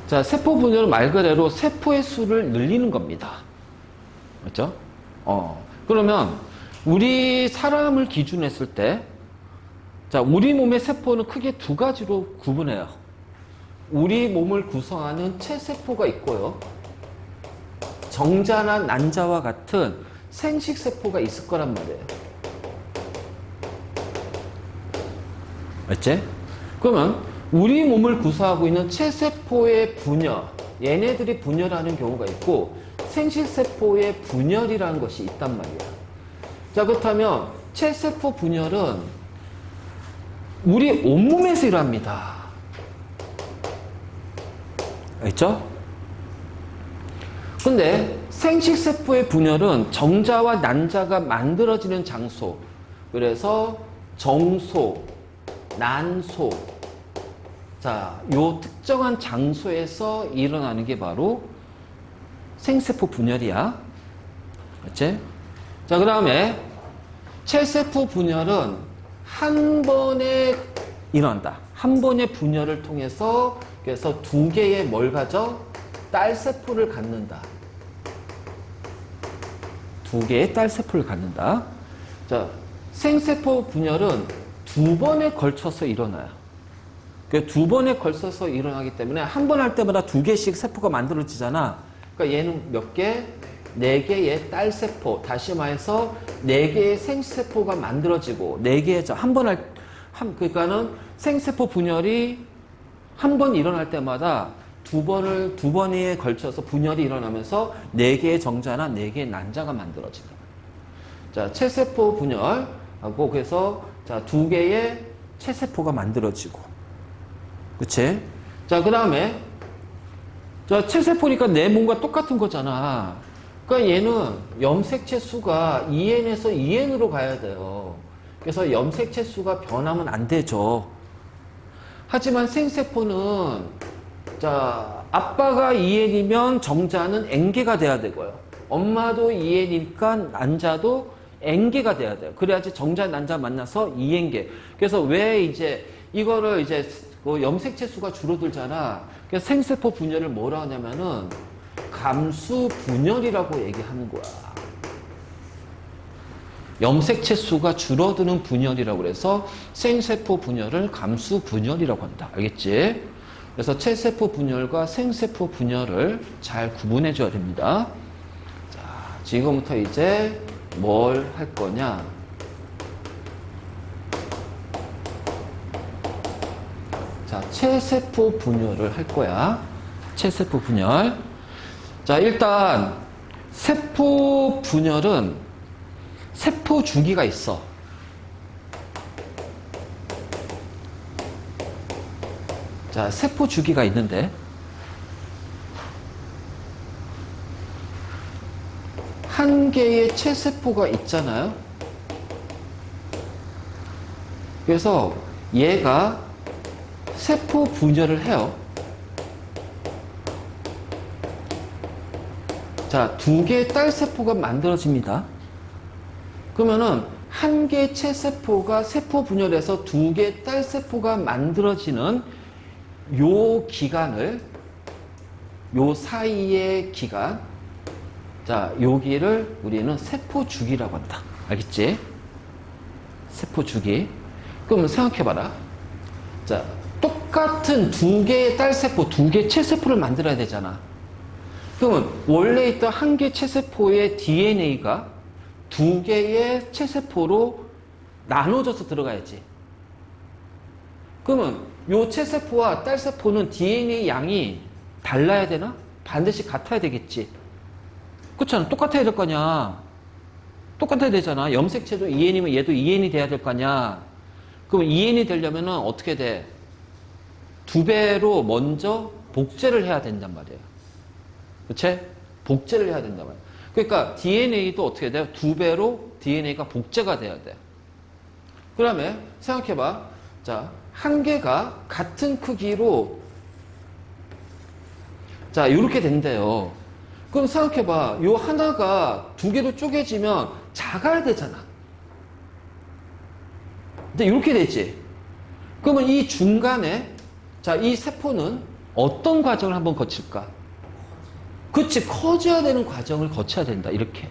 자, 세포 분열은 말 그대로 세포의 수를 늘리는 겁니다. 맞죠? 그러면 우리 사람을 기준했을 때, 자, 우리 몸의 세포는 크게 두 가지로 구분해요. 우리 몸을 구성하는 체세포가 있고요. 정자나 난자와 같은 생식세포가 있을 거란 말이에요. 맞지? 그러면 우리 몸을 구성하고 있는 체세포의 분열, 얘네들이 분열하는 경우가 있고 생식세포의 분열이라는 것이 있단 말이야. 자, 그렇다면 체세포 분열은 우리 온몸에서 일어납니다. 알죠? 근데 생식세포의 분열은 정자와 난자가 만들어지는 장소, 그래서 정소, 난소, 자, 요 특정한 장소에서 일어나는 게 바로 생세포 분열이야. 맞지? 자, 그 다음에 체세포 분열은 한 번에 일어난다. 한 번의 분열을 통해서 그래서 두 개의 뭘 가져? 딸세포를 갖는다. 두 개의 딸세포를 갖는다. 자, 생세포 분열은 두 번에 걸쳐서 일어나요. 두 번에 걸쳐서 일어나기 때문에 한 번 할 때마다 두 개씩 세포가 만들어지잖아. 그러니까 얘는 몇 개? 네 개의 딸세포. 다시 말해서 네 개의 생세포가 만들어지고 네 개의 그러니까는 생세포 분열이 한 번 일어날 때마다 두 번에 걸쳐서 분열이 일어나면서 네 개의 정자나 네 개의 난자가 만들어진다. 자, 체세포 분열하고 그래서 자, 두 개의 체세포가 만들어지고. 그치? 자, 그 다음에 자, 체세포니까 내 몸과 똑같은 거잖아. 그러니까 얘는 염색체 수가 2N에서 2N으로 가야 돼요. 그래서 염색체 수가 변하면 안 되죠. 하지만 생세포는 자, 아빠가 2N이면 정자는 N개가 돼야 되고요. 엄마도 2N이니까 난자도 N개가 돼야 돼요. 그래야지 정자, 난자 만나서 2N개. 그래서 왜 이제 이거를 이제 염색체 수가 줄어들잖아. 그래서 생세포 분열을 뭐라 하냐면은 감수 분열이라고 얘기하는 거야. 염색체 수가 줄어드는 분열이라고 그래서 생세포 분열을 감수 분열이라고 한다. 알겠지? 그래서 체세포 분열과 생세포 분열을 잘 구분해 줘야 됩니다. 자, 지금부터 이제 뭘 할 거냐? 자, 체세포 분열을 할 거야. 체세포 분열. 자, 일단 세포 분열은 세포 주기가 있어. 자, 세포 주기가 있는데 한 개의 체세포가 있잖아요. 그래서 얘가 세포 분열을 해요. 자, 두 개의 딸세포가 만들어집니다. 그러면은 한 개의 체세포가 세포 분열해서 두 개의 딸세포가 만들어지는 요 기간을, 요 사이의 기간, 자, 여기를 우리는 세포 주기라고 한다. 알겠지? 세포 주기. 그럼 생각해봐라. 자, 똑같은 두 개의 딸세포, 두 개의 체세포를 만들어야 되잖아. 그러면 원래 있던 한 개의 체세포의 DNA가 두 개의 체세포로 나눠져서 들어가야지. 그러면 요 체세포와 딸세포는 DNA 양이 달라야 되나? 반드시 같아야 되겠지. 그렇잖아. 똑같아야 될 거 아니야. 똑같아야 되잖아. 염색체도 2N이면 얘도 2N이 돼야 될 거 아니야. 그럼 2N이 되려면 어떻게 돼? 두 배로 먼저 복제를 해야 된단 말이에요. 그치? 복제를 해야 된단 말이에요. 그러니까 DNA도 어떻게 돼요? 두 배로 DNA가 복제가 돼야 돼. 그 다음에 생각해봐. 자, 한 개가 같은 크기로 자, 이렇게 된대요. 그럼 생각해봐. 요 하나가 두 개로 쪼개지면 작아야 되잖아. 근데 이렇게 되지. 그러면 이 중간에 자, 이 세포는 어떤 과정을 한번 거칠까? 그치, 커져야 되는 과정을 거쳐야 된다. 이렇게.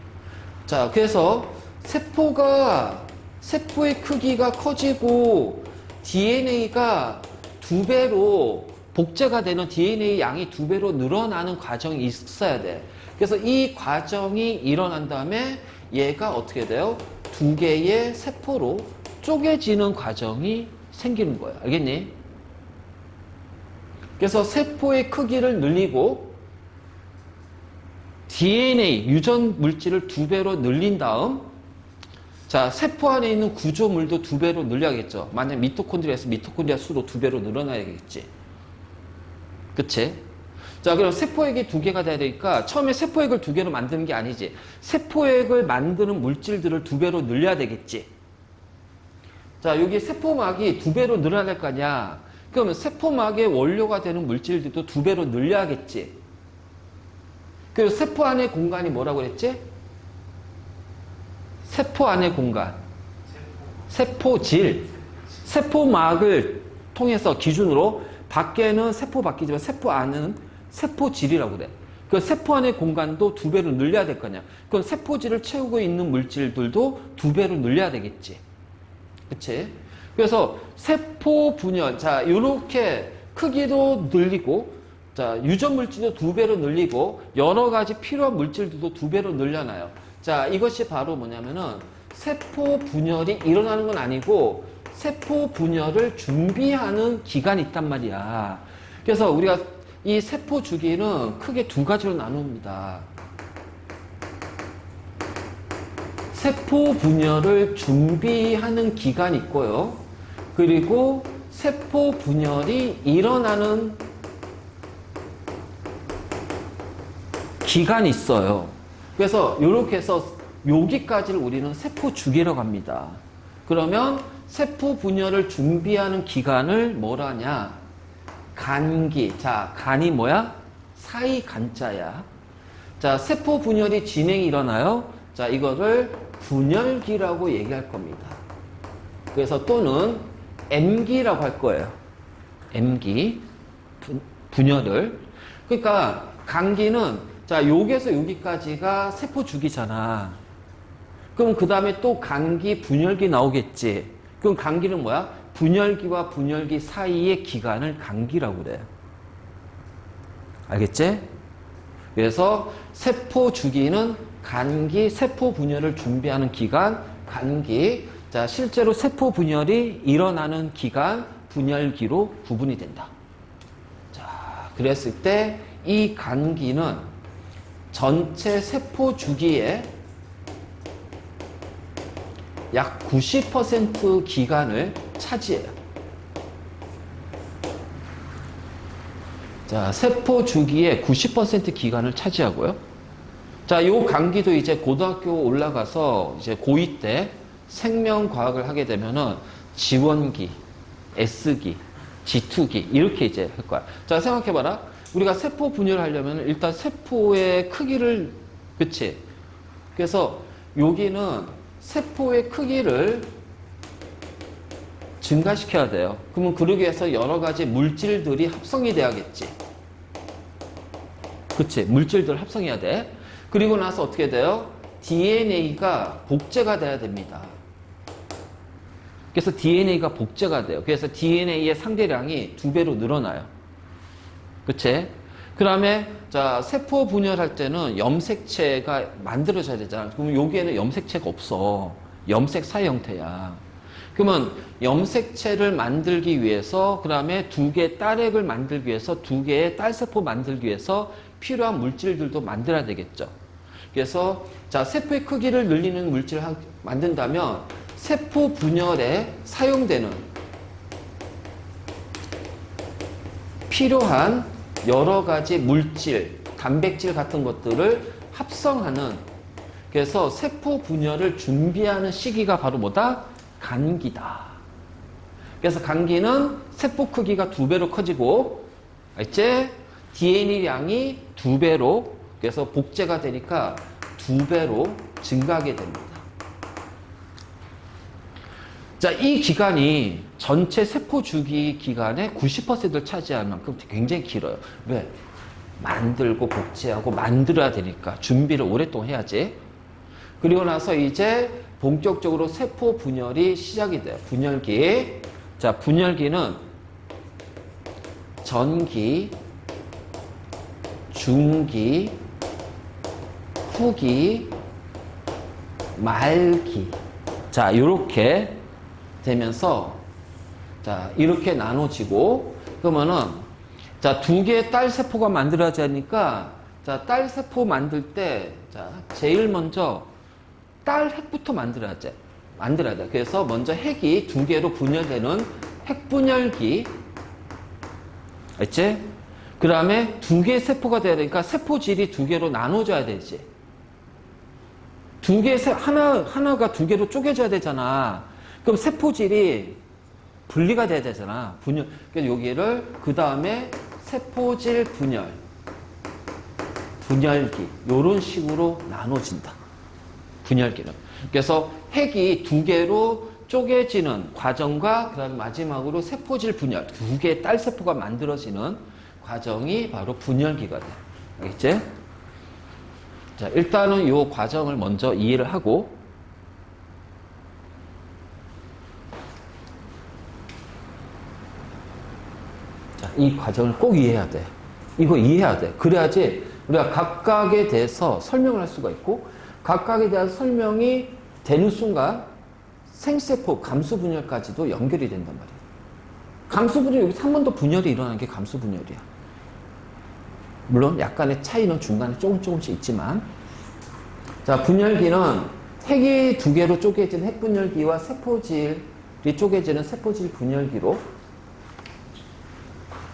자, 그래서 세포의 크기가 커지고 DNA가 2배로 복제가 되는 DNA 양이 2배로 늘어나는 과정이 있어야 돼. 그래서 이 과정이 일어난 다음에 얘가 어떻게 돼요? 2개의 세포로 쪼개지는 과정이 생기는 거예요. 알겠니? 그래서 세포의 크기를 늘리고 DNA, 유전 물질을 2배로 늘린 다음, 자, 세포 안에 있는 구조물도 2배로 늘려야겠죠. 만약 미토콘드리아에서 미토콘드리아 수도 2배로 늘어나야겠지. 그치? 자, 그럼 세포액이 2개가 돼야 되니까 처음에 세포액을 2개로 만드는 게 아니지. 세포액을 만드는 물질들을 2배로 늘려야 되겠지. 자, 여기 세포막이 2배로 늘어야 될 거 아니야. 그러면 세포막의 원료가 되는 물질들도 2배로 늘려야겠지. 그리고 세포 안의 공간이 뭐라고 그랬지? 세포 안의 공간. 세포질. 세포막을 통해서 기준으로 밖에는 세포 밖이지만 세포 안은 세포질이라고 그래. 그 세포 안의 공간도 2배로 늘려야 될 거냐. 그럼 세포질을 채우고 있는 물질들도 2배로 늘려야 되겠지. 그치? 그래서 세포 분열. 자, 요렇게 크기도 늘리고, 자, 유전 물질도 2배로 늘리고, 여러 가지 필요한 물질들도 2배로 늘려놔요. 자, 이것이 바로 뭐냐면은 세포 분열이 일어나는 건 아니고 세포 분열을 준비하는 기간이 있단 말이야. 그래서 우리가 이 세포 주기는 크게 2가지로 나눕니다. 세포 분열을 준비하는 기간이 있고요. 그리고 세포 분열이 일어나는 기간이 있어요. 그래서 이렇게 해서 여기까지를 우리는 세포 주기라고 합니다. 그러면 세포 분열을 준비하는 기간을 뭐라 하냐? 간기. 자, 간이 뭐야? 사이 간자야. 자, 세포 분열이 진행이 일어나요. 자, 이거를 분열기라고 얘기할 겁니다. 그래서 또는 M기라고 할 거예요. M기. 분열을. 그러니까 간기는 자, 여기에서 여기까지가 세포 주기잖아. 그럼 그 다음에 또 간기, 분열기 나오겠지. 그럼 간기는 뭐야? 분열기와 분열기 사이의 기간을 간기라고 그래. 알겠지? 그래서 세포 주기는 간기, 세포 분열을 준비하는 기간, 간기. 자, 실제로 세포 분열이 일어나는 기간, 분열기로 구분이 된다. 자, 그랬을 때 이 간기는 전체 세포 주기의 약 90% 기간을 차지해요. 자, 세포 주기의 90% 기간을 차지하고요. 자, 요 간기도 이제 고등학교 올라가서 이제 고2 때 생명과학을 하게 되면은 지원기, S기, G2기 이렇게 이제 할 거야. 자, 생각해봐라. 우리가 세포 분열을 하려면 일단 세포의 크기를, 그치? 그래서 여기는 세포의 크기를 증가시켜야 돼요. 그러면 그러기 위해서 여러 가지 물질들이 합성이 돼야겠지. 그치? 물질들 합성해야 돼. 그리고 나서 어떻게 돼요? DNA가 복제가 돼야 됩니다. 그래서 DNA가 복제가 돼요. 그래서 DNA의 상대량이 2배로 늘어나요. 그치? 그 다음에, 자, 세포 분열할 때는 염색체가 만들어져야 되잖아. 그러면 여기에는 염색체가 없어. 염색 사이 형태야. 그러면 염색체를 만들기 위해서, 그 다음에 2개 딸액을 만들기 위해서, 2개의 딸세포 만들기 위해서 필요한 물질들도 만들어야 되겠죠. 그래서, 자, 세포의 크기를 늘리는 물질을 만든다면, 세포 분열에 사용되는 필요한 여러 가지 물질, 단백질 같은 것들을 합성하는, 그래서 세포 분열을 준비하는 시기가 바로 뭐다? 간기다. 그래서 간기는 세포 크기가 2배로 커지고, 알지? DNA량이 2배로, 그래서 복제가 되니까 2배로 증가하게 됩니다. 자, 이 기간이 전체 세포 주기 기간의 90%를 차지할 만큼 굉장히 길어요. 왜? 만들고 복제하고 만들어야 되니까 준비를 오랫동안 해야지. 그리고 나서 이제 본격적으로 세포 분열이 시작이 돼요. 분열기. 자, 분열기는 전기, 중기, 후기, 말기. 자, 이렇게 되면서 자, 이렇게 나눠지고 그러면은 자, 두 개의 딸 세포가 만들어지니까 자, 딸 세포 만들 때 자, 제일 먼저 딸 핵부터 만들어야 돼. 그래서 먼저 핵이 두 개로 분열되는 핵분열기. 알지? 그 다음에 두 개의 세포가 돼야 되니까 세포질이 두 개로 나눠져야 되지. 하나가 두 개로 쪼개져야 되잖아. 그럼 세포질이 분리가 돼야 되잖아. 분열. 그래서 여기를 그 다음에 세포질 분열기. 요런 식으로 나눠진다. 분열기는. 그래서 핵이 두 개로 쪼개지는 과정과 그 다음에 마지막으로 세포질 분열. 두 개의 딸 세포가 만들어지는 과정이 바로 분열기가 돼. 알겠지? 자, 일단은 이 과정을 먼저 이해를 하고 자, 이 과정을 꼭 이해해야 돼. 이거 이해해야 돼. 그래야지 우리가 각각에 대해서 설명을 할 수가 있고 각각에 대한 설명이 되는 순간 생세포, 감수분열까지도 연결이 된단 말이야. 감수분열, 여기 3번도 분열이 일어나는 게 감수분열이야. 물론 약간의 차이는 중간에 조금씩 있지만 자, 분열기는 핵이 두 개로 쪼개진 핵분열기와 세포질이 쪼개지는 세포질 분열기로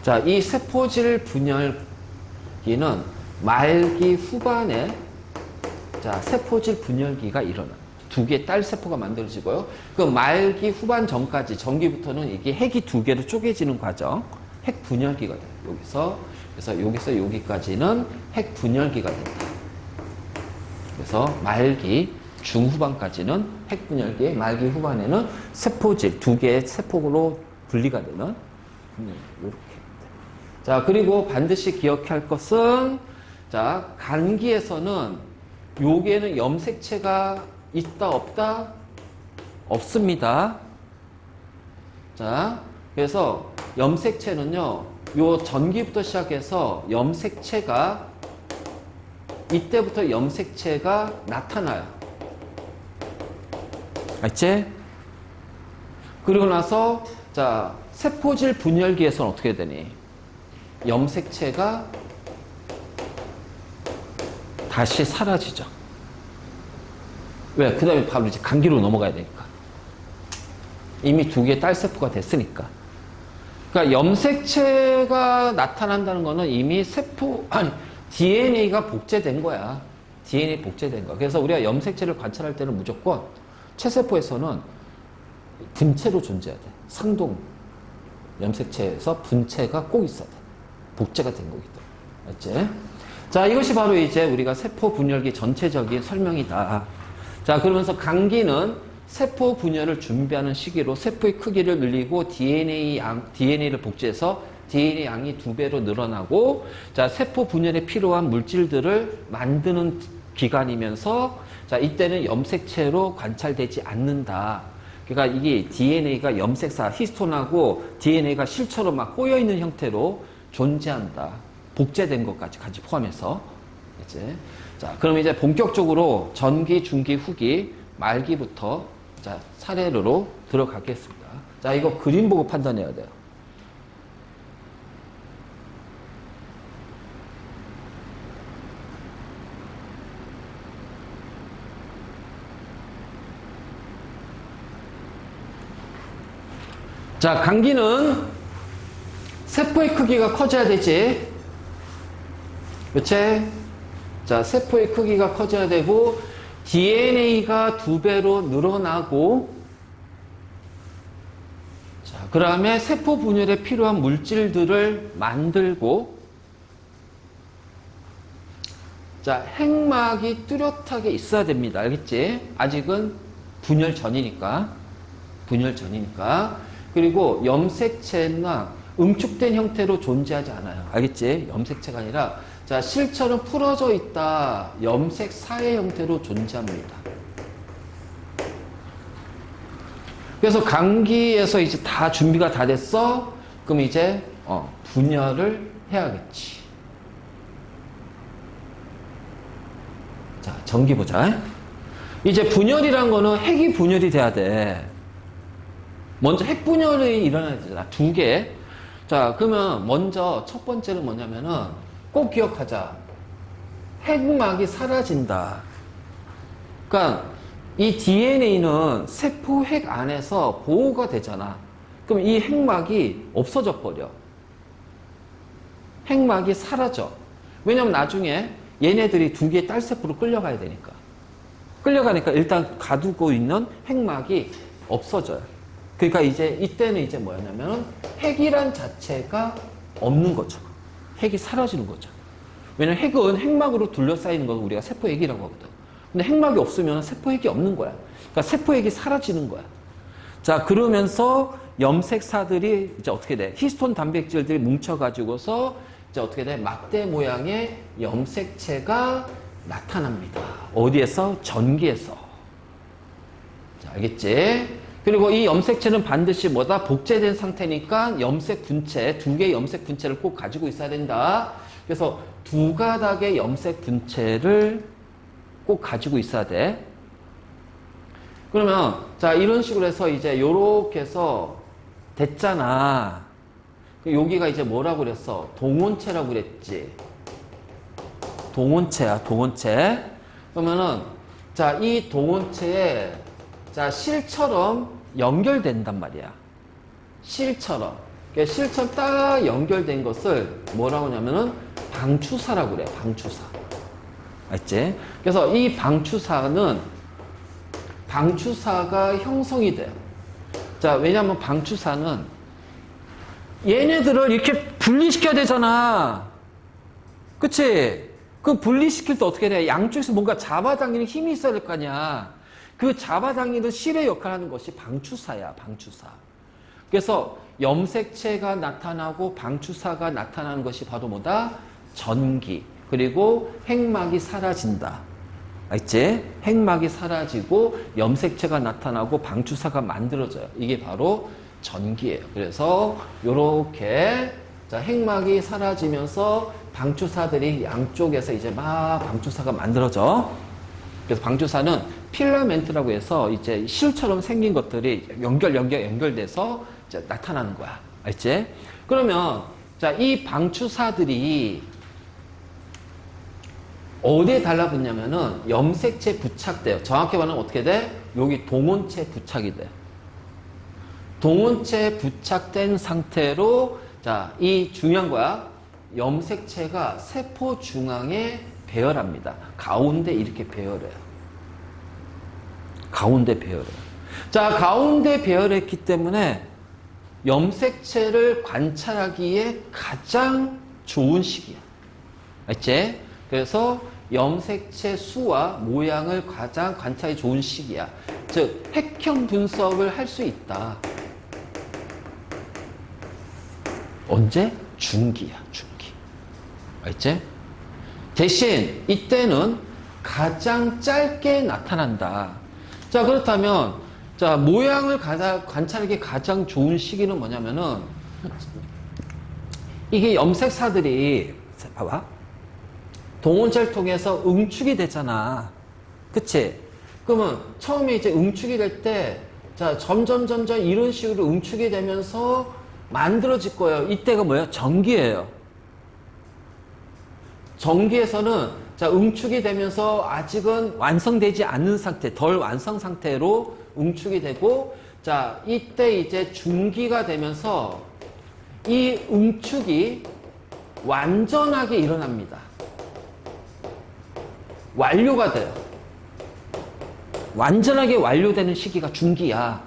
자, 이 세포질 분열기는 말기 후반에 자, 세포질 분열기가 일어나. 두 개의 딸 세포가 만들어지고요. 그 말기 후반 전까지 전기부터는 이게 핵이 두 개로 쪼개지는 과정, 핵 분열기가 돼요. 그래서 여기서 여기까지는 핵 분열기가 된다. 그래서 말기 중후반까지는 핵 분열기, 말기 후반에는 세포질 두 개의 세포로 분리가 되는 이렇게. 자, 그리고 반드시 기억할 것은 자, 간기에서는 요게는 염색체가 있다 없다? 없습니다. 자, 그래서 염색체는요, 요 전기부터 시작해서 염색체가 이때부터 염색체가 나타나요. 알지? 그리고 나서 자, 세포질 분열기에서는 어떻게 되니? 염색체가 다시 사라지죠. 왜? 그 다음에 바로 이제 간기로 넘어가야 되니까. 이미 두 개의 딸세포가 됐으니까. 그러니까 염색체가 나타난다는 거는 이미 DNA가 복제된 거야. DNA 복제된 거야. 그래서 우리가 염색체를 관찰할 때는 무조건 체세포에서는 분체로 존재해야 돼. 상동 염색체에서 분체가 꼭 있어야 돼. 복제가 된 거기 때문에. 알지? 자, 이것이 바로 이제 우리가 세포 분열기 전체적인 설명이다. 자, 그러면서 간기는 세포 분열을 준비하는 시기로 세포의 크기를 늘리고 DNA를 복제해서 DNA 양이 2배로 늘어나고 자, 세포 분열에 필요한 물질들을 만드는 기간이면서 자, 이때는 염색체로 관찰되지 않는다. 그러니까 이게 DNA가 염색사, 히스톤하고 DNA가 실처럼 막 꼬여있는 형태로 존재한다. 복제된 것까지 같이 포함해서. 이제. 자, 그럼 이제 본격적으로 전기, 중기, 후기, 말기부터 자, 차례로 들어가겠습니다. 자, 이거 그림 보고 판단해야 돼요. 자, 간기는 세포의 크기가 커져야 되지. 그치? 자, 세포의 크기가 커져야 되고 DNA가 2배로 늘어나고 자, 그 다음에 세포 분열에 필요한 물질들을 만들고 자, 핵막이 뚜렷하게 있어야 됩니다. 알겠지? 아직은 분열 전이니까. 그리고 염색체나 응축된 형태로 존재하지 않아요. 알겠지? 염색체가 아니라 자, 실처럼 풀어져 있다. 염색사의 형태로 존재합니다. 그래서 감기에서 이제 다 준비가 다 됐어? 그럼 이제 분열을 해야겠지. 자, 전기 보자. 이제 분열이란 거는 핵이 분열이 돼야 돼. 먼저 핵 분열이 일어나야 되잖아. 두 개. 자, 그러면 먼저 첫 번째는 뭐냐면은 꼭 기억하자. 핵막이 사라진다. 그러니까 이 DNA는 세포 핵 안에서 보호가 되잖아. 그럼 이 핵막이 없어져 버려. 핵막이 사라져. 왜냐면 나중에 얘네들이 두 개의 딸세포로 끌려가야 되니까. 끌려가니까 일단 가두고 있는 핵막이 없어져요. 그러니까 이제 이때는 이제 뭐였냐면 핵이란 자체가 없는 거죠. 핵이 사라지는 거죠. 왜냐면 핵은 핵막으로 둘러싸이는 걸 우리가 세포핵이라고 하거든. 근데 핵막이 없으면 세포핵이 없는 거야. 그러니까 세포핵이 사라지는 거야. 자, 그러면서 염색사들이 이제 어떻게 돼? 히스톤 단백질들이 뭉쳐가지고서 이제 어떻게 돼? 막대 모양의 염색체가 나타납니다. 어디에서? 전기에서. 자, 알겠지? 그리고 이 염색체는 반드시 뭐다? 복제된 상태니까 염색 분체, 두 개의 염색 분체를 꼭 가지고 있어야 된다. 그래서 두 가닥의 염색 분체를 꼭 가지고 있어야 돼. 그러면 자, 이런 식으로 해서 이제 요렇게 해서 됐잖아. 여기가 이제 뭐라고 그랬어? 동원체라고 그랬지. 동원체야, 동원체. 그러면은 자, 이 동원체에 자, 실처럼 연결된단 말이야. 실처럼. 그러니까 실처럼 딱 연결된 것을 뭐라고 하냐면은 방추사라고 그래. 방추사. 알지? 그래서 이 방추사가 형성이 돼요. 자, 왜냐면 방추사는 얘네들을 이렇게 분리시켜야 되잖아. 그치? 그 분리시킬 때 어떻게 돼? 양쪽에서 뭔가 잡아당기는 힘이 있어야 될 거 아니야. 그 잡아당기는 실의 역할을 하는 것이 방추사야, 방추사. 그래서 염색체가 나타나고 방추사가 나타나는 것이 바로 뭐다? 전기. 그리고 핵막이 사라진다. 알지? 핵막이 사라지고 염색체가 나타나고 방추사가 만들어져요. 이게 바로 전기예요. 그래서 요렇게 자, 핵막이 사라지면서 방추사들이 양쪽에서 이제 막 방추사가 만들어져. 그래서 방추사는 필라멘트라고 해서 이제 실처럼 생긴 것들이 연결돼서 이제 나타나는 거야. 알지? 그러면 자, 이 방추사들이 어디에 달라붙냐면은 염색체에 부착돼요. 정확히 말하면 어떻게 돼? 여기 동원체에 부착이 돼. 동원체에 부착된 상태로 자, 이 중요한 거야. 염색체가 세포 중앙에 배열합니다. 가운데 이렇게 배열해요. 가운데 배열해요. 자, 가운데 배열했기 때문에 염색체를 관찰하기에 가장 좋은 시기야. 알지? 그래서 염색체 수와 모양을 가장 관찰하기 좋은 시기야. 즉, 핵형 분석을 할 수 있다. 언제? 중기야, 중기. 알지? 대신 이때는 가장 짧게 나타난다. 자, 그렇다면 자, 모양을 관찰하기 가장 좋은 시기는 뭐냐면은 이게 염색사들이 봐봐. 동원체를 통해서 응축이 되잖아. 그치? 그러면 처음에 이제 응축이 될 때 자, 점점 이런 식으로 응축이 되면서 만들어질 거예요. 이때가 뭐예요? 전기예요. 전기에서는 자, 응축이 되면서 아직은 완성되지 않은 상태, 덜 완성 상태로 응축이 되고, 자, 이때 이제 중기가 되면서 이 응축이 완전하게 일어납니다. 완료가 돼요. 완전하게 완료되는 시기가 중기야.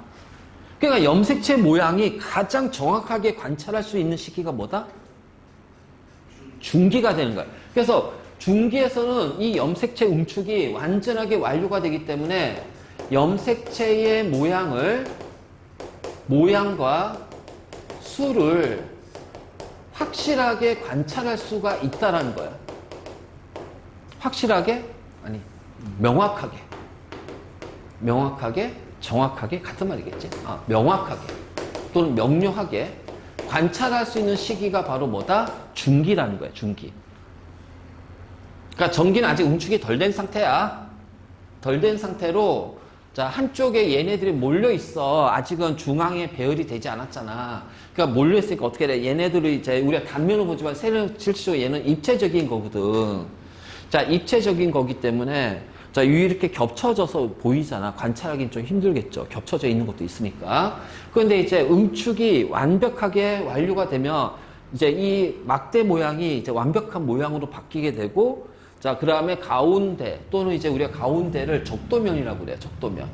그러니까 염색체 모양이 가장 정확하게 관찰할 수 있는 시기가 뭐다? 중기가 되는 거야. 그래서 중기에서는 이 염색체 응축이 완전하게 완료가 되기 때문에 염색체의 모양을 모양과 수를 확실하게 관찰할 수가 있다라는 거야. 확실하게? 아니, 명확하게. 명확하게, 정확하게, 같은 말이겠지? 명확하게 또는 명료하게 관찰할 수 있는 시기가 바로 뭐다? 중기라는 거야, 중기. 그러니까 전기는 아직 응축이 덜 된 상태야. 덜 된 상태로, 자, 한쪽에 얘네들이 몰려있어. 아직은 중앙에 배열이 되지 않았잖아. 그러니까 몰려있으니까 어떻게 돼? 얘네들이 이제 우리가 단면을 보지만 실질적으로 얘는 입체적인 거거든. 자, 입체적인 거기 때문에 자, 이렇게 겹쳐져서 보이잖아. 관찰하기는 좀 힘들겠죠. 겹쳐져 있는 것도 있으니까. 그런데 이제 응축이 완벽하게 완료가 되면 이제 이 막대 모양이 이제 완벽한 모양으로 바뀌게 되고, 자, 그 다음에 가운데 또는 이제 우리가 가운데를 적도면이라고 그래요. 적도면.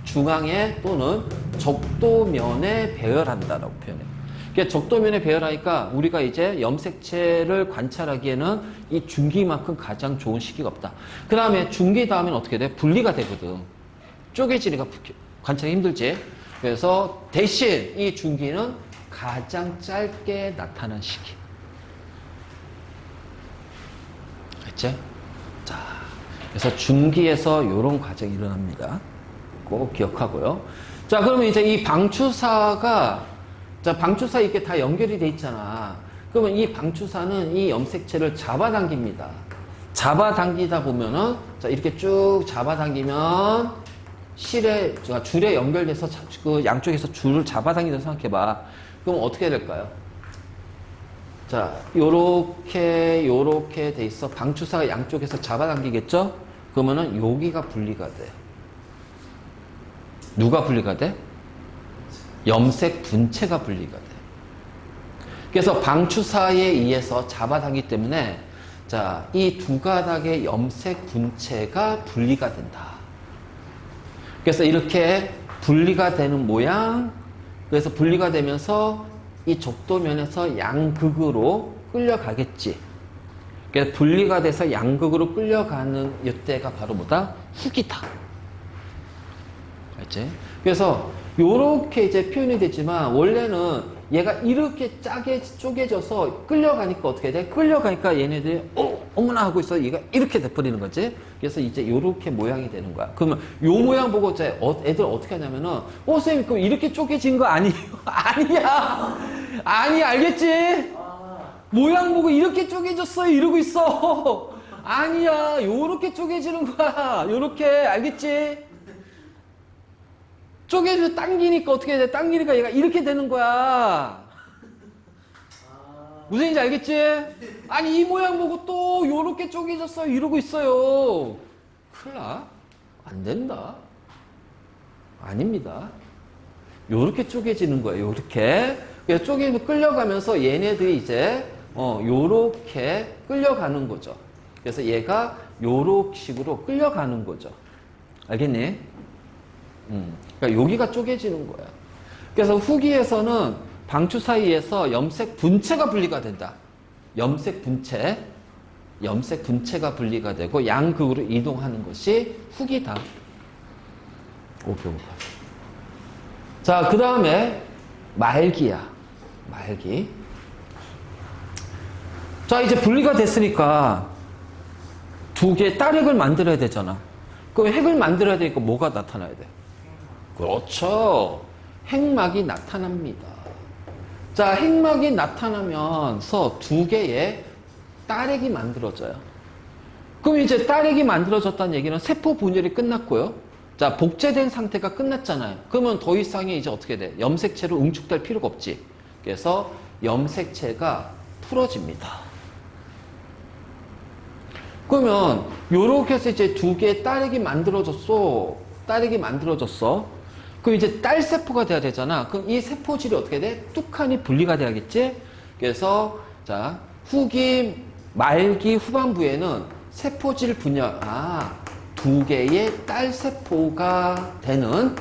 중앙에 또는 적도면에 배열한다라고 표현해요. 그러니까 적도면에 배열하니까 우리가 이제 염색체를 관찰하기에는 이 중기만큼 가장 좋은 시기가 없다. 그 다음에 중기 다음에는 어떻게 돼? 분리가 되거든. 쪼개지니까 관찰이 힘들지. 그래서 대신 이 중기는 가장 짧게 나타난 시기. 알겠지? 자, 그래서 중기에서 이런 과정이 일어납니다. 꼭 기억하고요. 자, 그러면 이제 이 방추사가, 자, 방추사 이렇게 다 연결이 돼 있잖아. 그러면 이 방추사는 이 염색체를 잡아당깁니다. 잡아당기다 보면은, 자, 이렇게 쭉 잡아당기면 줄에 연결돼서 그 양쪽에서 줄을 잡아당긴다고 생각해봐. 그럼 어떻게 될까요? 자, 요렇게 돼 있어. 방추사가 양쪽에서 잡아당기겠죠? 그러면은 여기가 분리가 돼. 누가 분리가 돼? 염색 분체가 분리가 돼. 그래서 방추사에 의해서 잡아당기기 때문에, 자, 이 두 가닥의 염색 분체가 분리가 된다. 그래서 이렇게 분리가 되는 모양, 그래서 분리가 되면서 이 적도면에서 양극으로 끌려가겠지. 그래서 분리가 돼서 양극으로 끌려가는 이때가 바로 뭐다? 훅이다. 알지? 그래서 요렇게 이제 표현이 되지만 원래는 얘가 이렇게 짜게 쪼개져서 끌려가니까 어떻게 돼? 끌려가니까 얘네들이 어머나 하고 있어. 얘가 이렇게 돼버리는 거지. 그래서 이제 요렇게 모양이 되는 거야. 그러면 요 모양 보고 이제 애들 어떻게 하냐면은 선생님 그럼 이렇게 쪼개진 거 아니에요? 아니야. 아니, 알겠지? 모양 보고 이렇게 쪼개졌어요 이러고 있어. 아니야. 요렇게 쪼개지는 거야. 요렇게. 알겠지? 쪼개서 당기니까 어떻게 돼? 당기니까 얘가 이렇게 되는 거야. 무슨 얘기인지 알겠지? 아니, 이 모양 보고 또 요렇게 쪼개졌어요 이러고 있어요. 큰일 나. 안 된다. 아닙니다. 요렇게 쪼개지는 거예요. 요렇게. 그래서 쪼개면 끌려가면서 얘네들이 이제 요렇게 끌려가는 거죠. 그래서 얘가 요렇게 식으로 끌려가는 거죠. 알겠니? 그러니까 여기가 쪼개지는 거야. 그래서 후기에서는 방추 사이에서 염색 분체가 분리가 된다. 염색 분체가 분리가 되고 양극으로 이동하는 것이 후기다. 자, 그 다음에 말기야. 말기. 자, 이제 분리가 됐으니까 두 개의 딸핵을 만들어야 되잖아. 그럼 핵을 만들어야 되니까 뭐가 나타나야 돼? 그렇죠. 핵막이 나타납니다. 자, 핵막이 나타나면서 두 개의 딸핵이 만들어져요. 그럼 이제 딸핵이 만들어졌다는 얘기는 세포 분열이 끝났고요. 자, 복제된 상태가 끝났잖아요. 그러면 더 이상의 이제 어떻게 돼? 염색체로 응축될 필요가 없지. 그래서 염색체가 풀어집니다. 그러면 요렇게 해서 이제 두 개의 딸핵이 만들어졌어. 그럼 이제 딸세포가 돼야 되잖아. 그럼 이 세포질이 어떻게 돼? 뚝하니 분리가 돼야겠지? 그래서, 자, 후기, 말기 후반부에는 세포질 분열, 두 개의 딸세포가 되는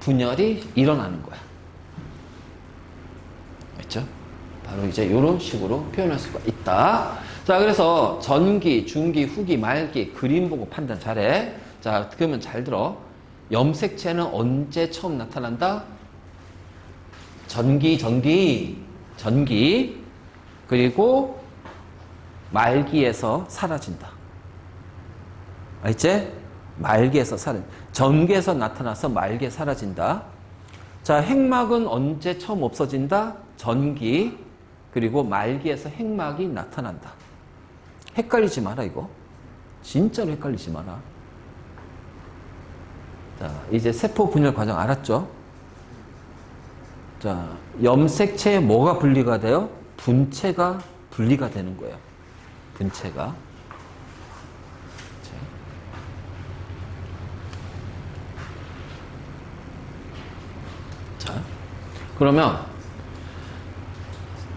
분열이 일어나는 거야. 알죠? 바로 이제 이런 식으로 표현할 수가 있다. 자, 그래서 전기, 중기, 후기, 말기, 그림 보고 판단 잘해. 자, 그러면 잘 들어. 염색체는 언제 처음 나타난다? 전기. 그리고 말기에서 사라진다. 알지? 말기에서 전기에서 나타나서 말기에 사라진다. 자, 핵막은 언제 처음 없어진다? 전기. 그리고 말기에서 핵막이 나타난다. 헷갈리지 마라, 이거. 진짜로 헷갈리지 마라. 자, 이제 세포 분열 과정 알았죠? 자, 염색체에 뭐가 분리가 돼요? 분체가 분리가 되는 거예요. 분체가. 자, 그러면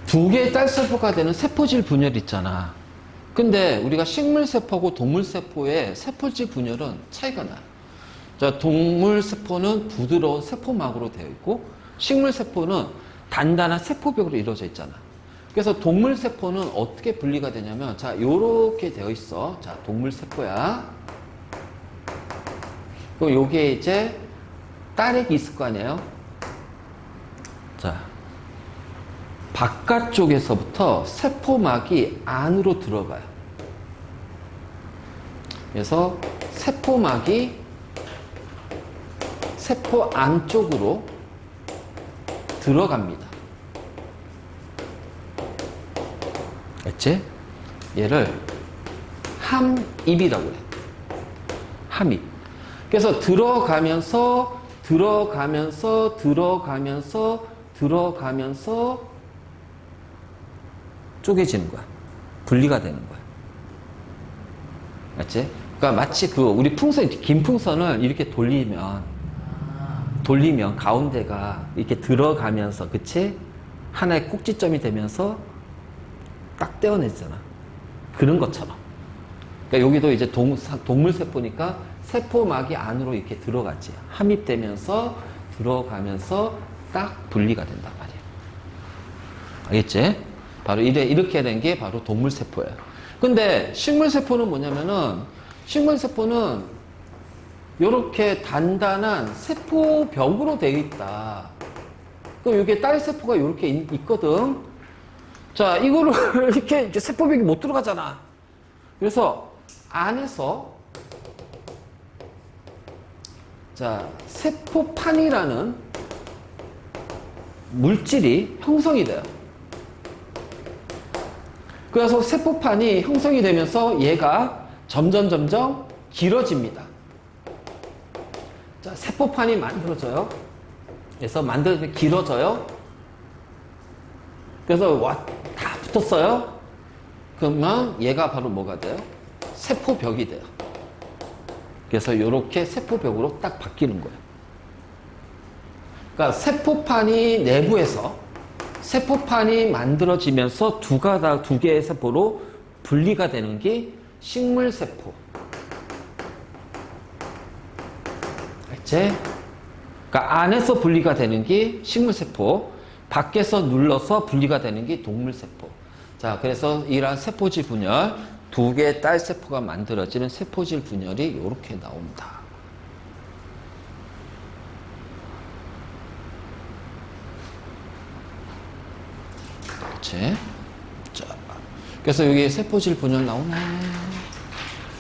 두 개의 딸세포가 되는 세포질 분열 있잖아. 근데 우리가 식물세포하고 동물세포의 세포질 분열은 차이가 나요. 자, 동물세포는 부드러운 세포막으로 되어 있고 식물세포는 단단한 세포벽으로 이루어져 있잖아. 그래서 동물세포는 어떻게 분리가 되냐면, 자, 요렇게 되어 있어. 자, 동물세포야. 그리고 요게 이제 딸액이 있을 거 아니에요? 자, 바깥쪽에서부터 세포막이 안으로 들어가요. 그래서 세포막이 세포 안쪽으로 들어갑니다. 알지? 얘를 함입이라고 그래. 함입. 그래서 들어가면서 쪼개지는 거야. 분리가 되는 거야. 알지? 그러니까 마치 우리 풍선, 긴 풍선을 이렇게 돌리면 가운데가 이렇게 들어가면서, 그치? 하나의 꼭지점이 되면서 딱 떼어내잖아. 그런 것처럼. 그러니까 여기도 이제 동물세포니까 세포막이 안으로 이렇게 들어가지. 함입되면서 들어가면서 딱 분리가 된단 말이야. 알겠지? 바로 이렇게 된 게 바로 동물세포예요. 근데 식물세포는 뭐냐면은, 식물세포는 이렇게 단단한 세포벽으로 되어 있다. 그럼 이게 딸세포가 이렇게 있거든. 자, 이거를 이렇게 이제 세포벽이 못 들어가잖아. 그래서 안에서, 자, 세포판이라는 물질이 형성이 돼요. 그래서 세포판이 형성이 되면서 얘가 점점 길어집니다. 자, 세포판이 만들어져요. 그래서 만들어지면 길어져요. 그래서 다 붙었어요. 그러면 얘가 바로 뭐가 돼요? 세포벽이 돼요. 그래서 이렇게 세포벽으로 딱 바뀌는 거예요. 그러니까 세포판이 내부에서 세포판이 만들어지면서 두 개의 세포로 분리가 되는 게 식물세포. 알지? 그러니까 안에서 분리가 되는 게 식물세포, 밖에서 눌러서 분리가 되는 게 동물세포. 자, 그래서 이러한 세포질 분열, 두 개의 딸세포가 만들어지는 세포질 분열이 이렇게 나온다. 그렇지? 자, 그래서 여기 세포질 분열 나오네.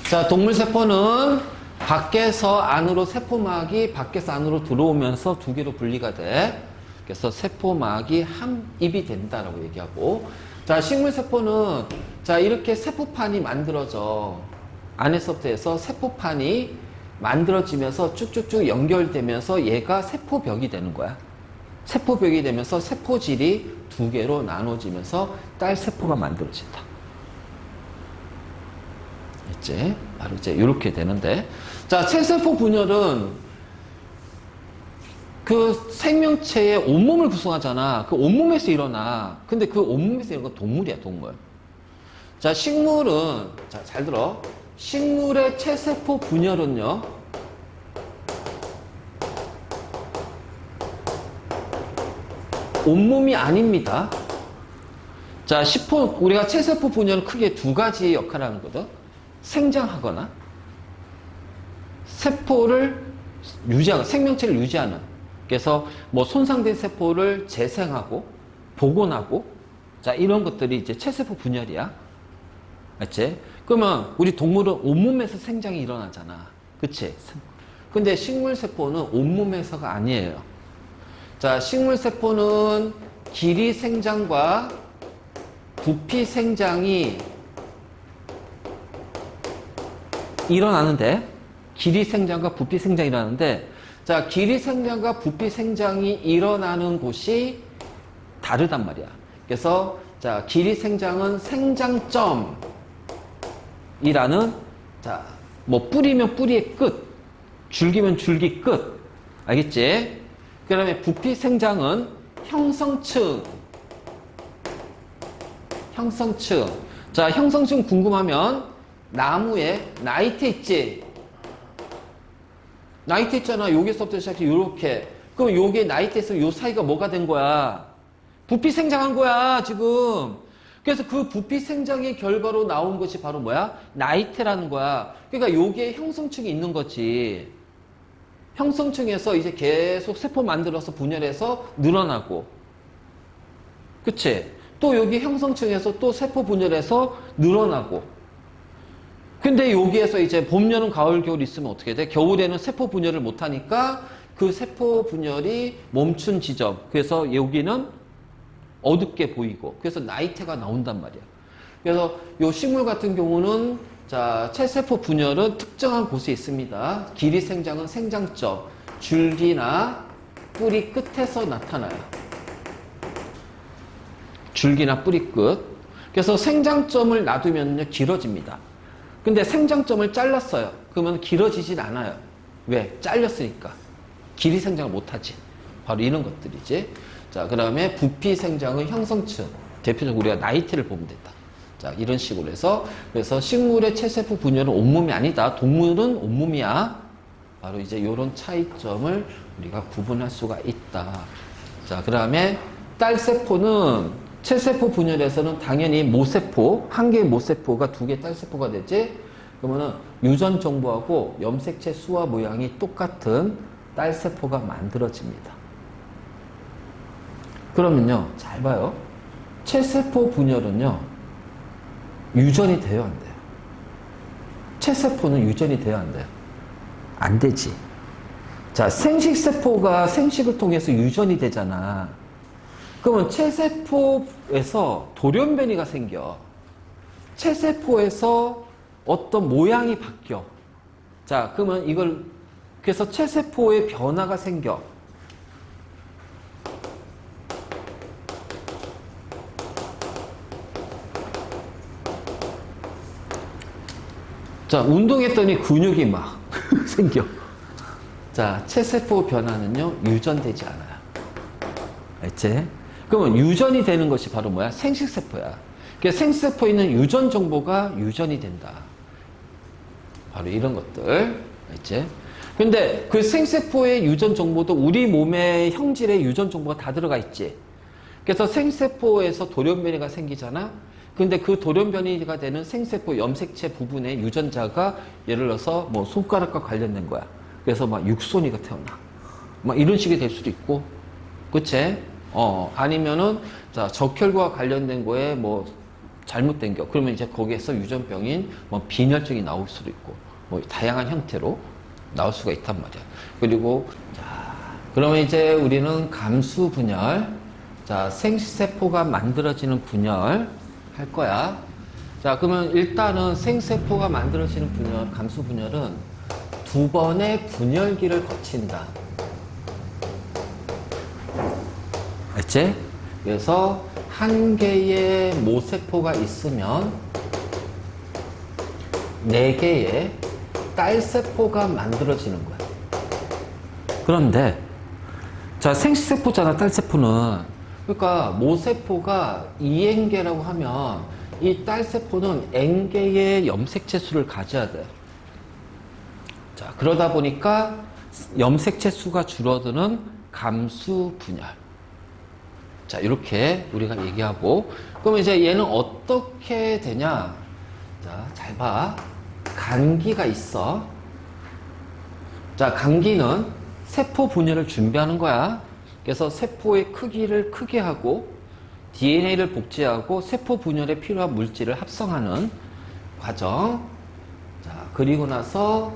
자, 동물세포는 밖에서 안으로 세포막이 밖에서 안으로 들어오면서 두 개로 분리가 돼. 그래서 세포막이 함입이 된다라고 얘기하고, 자, 식물세포는 자, 이렇게 세포판이 만들어져. 안에서부터 해서 세포판이 만들어지면서 쭉쭉쭉 연결되면서 얘가 세포벽이 되는 거야. 세포벽이 되면서 세포질이 두 개로 나눠지면서 딸세포가 만들어진다. 있지? 바로 이제 이렇게 되는데, 자, 체세포 분열은 그 생명체의 온몸을 구성하잖아. 그 온몸에서 일어나. 근데 그 온몸에서 일어나는 건 동물이야, 동물. 자, 식물은, 자, 잘 들어. 식물의 체세포 분열은요, 온몸이 아닙니다. 자, 우리가 체세포 분열은 크게 두 가지 역할을 하는 거거든. 생장하거나, 세포를 유지하거나, 생명체를 유지하는. 그래서 뭐 손상된 세포를 재생하고 복원하고 자 이런 것들이 이제 체세포 분열이야. 맞지? 그러면 우리 동물은 온몸에서 생장이 일어나잖아. 그치? 근데 식물 세포는 온몸에서가 아니에요. 자, 식물 세포는 길이 생장과 부피 생장이 일어나는데 길이 생장과 부피 생장이 일어나는데 자, 길이 생장과 부피 생장이 일어나는 곳이 다르단 말이야. 그래서 자, 길이 생장은 생장점이라는 자, 뭐 뿌리면 뿌리의 끝, 줄기면 줄기 끝. 알겠지? 그다음에 부피 생장은 형성층. 형성층. 자, 형성층 궁금하면 나무에 나이테 있지? 나이테 있잖아. 여기서부터 시작해 요렇게. 그럼 요게 나이테 있으면 요 사이가 뭐가 된 거야? 부피 생장한 거야, 지금. 그래서 그 부피 생장의 결과로 나온 것이 바로 뭐야? 나이테라는 거야. 그러니까 요게 형성층이 있는 거지. 형성층에서 이제 계속 세포 만들어서 분열해서 늘어나고. 그치? 또 여기 형성층에서 또 세포 분열해서 늘어나고. 근데 여기에서 이제 봄, 여름, 가을, 겨울 있으면 어떻게 돼? 겨울에는 세포 분열을 못하니까 그 세포 분열이 멈춘 지점. 그래서 여기는 어둡게 보이고. 그래서 나이테가 나온단 말이야. 그래서 요 식물 같은 경우는 자, 체세포 분열은 특정한 곳에 있습니다. 길이 생장은 생장점, 줄기나 뿌리 끝에서 나타나요. 줄기나 뿌리 끝. 그래서 생장점을 놔두면 길어집니다. 근데 생장점을 잘랐어요. 그러면 길어지진 않아요. 왜? 잘렸으니까. 길이 생장을 못하지. 바로 이런 것들이지. 자, 그 다음에 부피 생장은 형성층. 대표적으로 우리가 나이테를 보면 된다. 자, 이런 식으로 해서, 그래서 식물의 체세포 분열은 온몸이 아니다. 동물은 온몸이야. 바로 이제 이런 차이점을 우리가 구분할 수가 있다. 자, 그 다음에 딸세포는 체세포 분열에서는 당연히 모세포, 한 개의 모세포가 두 개의 딸세포가 되지. 그러면은 유전 정보하고 염색체 수와 모양이 똑같은 딸세포가 만들어집니다. 그러면요, 잘 봐요. 체세포 분열은요, 유전이 돼요, 안 돼요? 체세포는 유전이 돼요, 안 돼요? 안 되지. 자, 생식세포가 생식을 통해서 유전이 되잖아. 그러면 체세포에서 돌연변이가 생겨. 체세포에서 어떤 모양이 바뀌어. 자, 그러면 이걸, 그래서 체세포의 변화가 생겨. 자, 운동했더니 근육이 막 생겨. 자, 체세포 변화는요, 유전되지 않아요. 알지? 그러면 유전이 되는 것이 바로 뭐야? 생식세포야. 그러니까 생식세포에 있는 유전 정보가 유전이 된다. 바로 이런 것들. 알지? 근데 그 생세포의 유전 정보도 우리 몸의 형질의 유전 정보가 다 들어가 있지. 그래서 생세포에서 돌연변이가 생기잖아. 근데 그 돌연변이가 되는 생세포 염색체 부분의 유전자가 예를 들어서 뭐 손가락과 관련된 거야. 그래서 막 육손이가 태어나. 막 이런 식이 될 수도 있고. 그치? 아니면은, 자, 적혈과 관련된 거에 뭐 잘못된 겨. 그러면 이제 거기에서 유전병인 뭐 빈혈증이 나올 수도 있고, 뭐 다양한 형태로 나올 수가 있단 말이야. 그리고, 자, 그러면 이제 우리는 감수 분열, 자, 생세포가 만들어지는 분열 할 거야. 자, 그러면 일단은 생세포가 만들어지는 분열, 감수 분열은 두 번의 분열기를 거친다. 알지? 그래서 한 개의 모세포가 있으면 네 개의 딸세포가 만들어지는 거야. 그런데 자, 생식세포잖아, 딸세포는. 그러니까 모세포가 2N개라고 하면 이 딸세포는 N개의 염색체 수를 가져야 돼. 자, 그러다 보니까 염색체 수가 줄어드는 감수 분열. 자, 이렇게 우리가 얘기하고, 그러면 이제 얘는 어떻게 되냐? 자, 잘 봐. 간기가 있어. 자, 간기는 세포 분열을 준비하는 거야. 그래서 세포의 크기를 크게 하고 DNA를 복제하고 세포 분열에 필요한 물질을 합성하는 과정. 자, 그리고 나서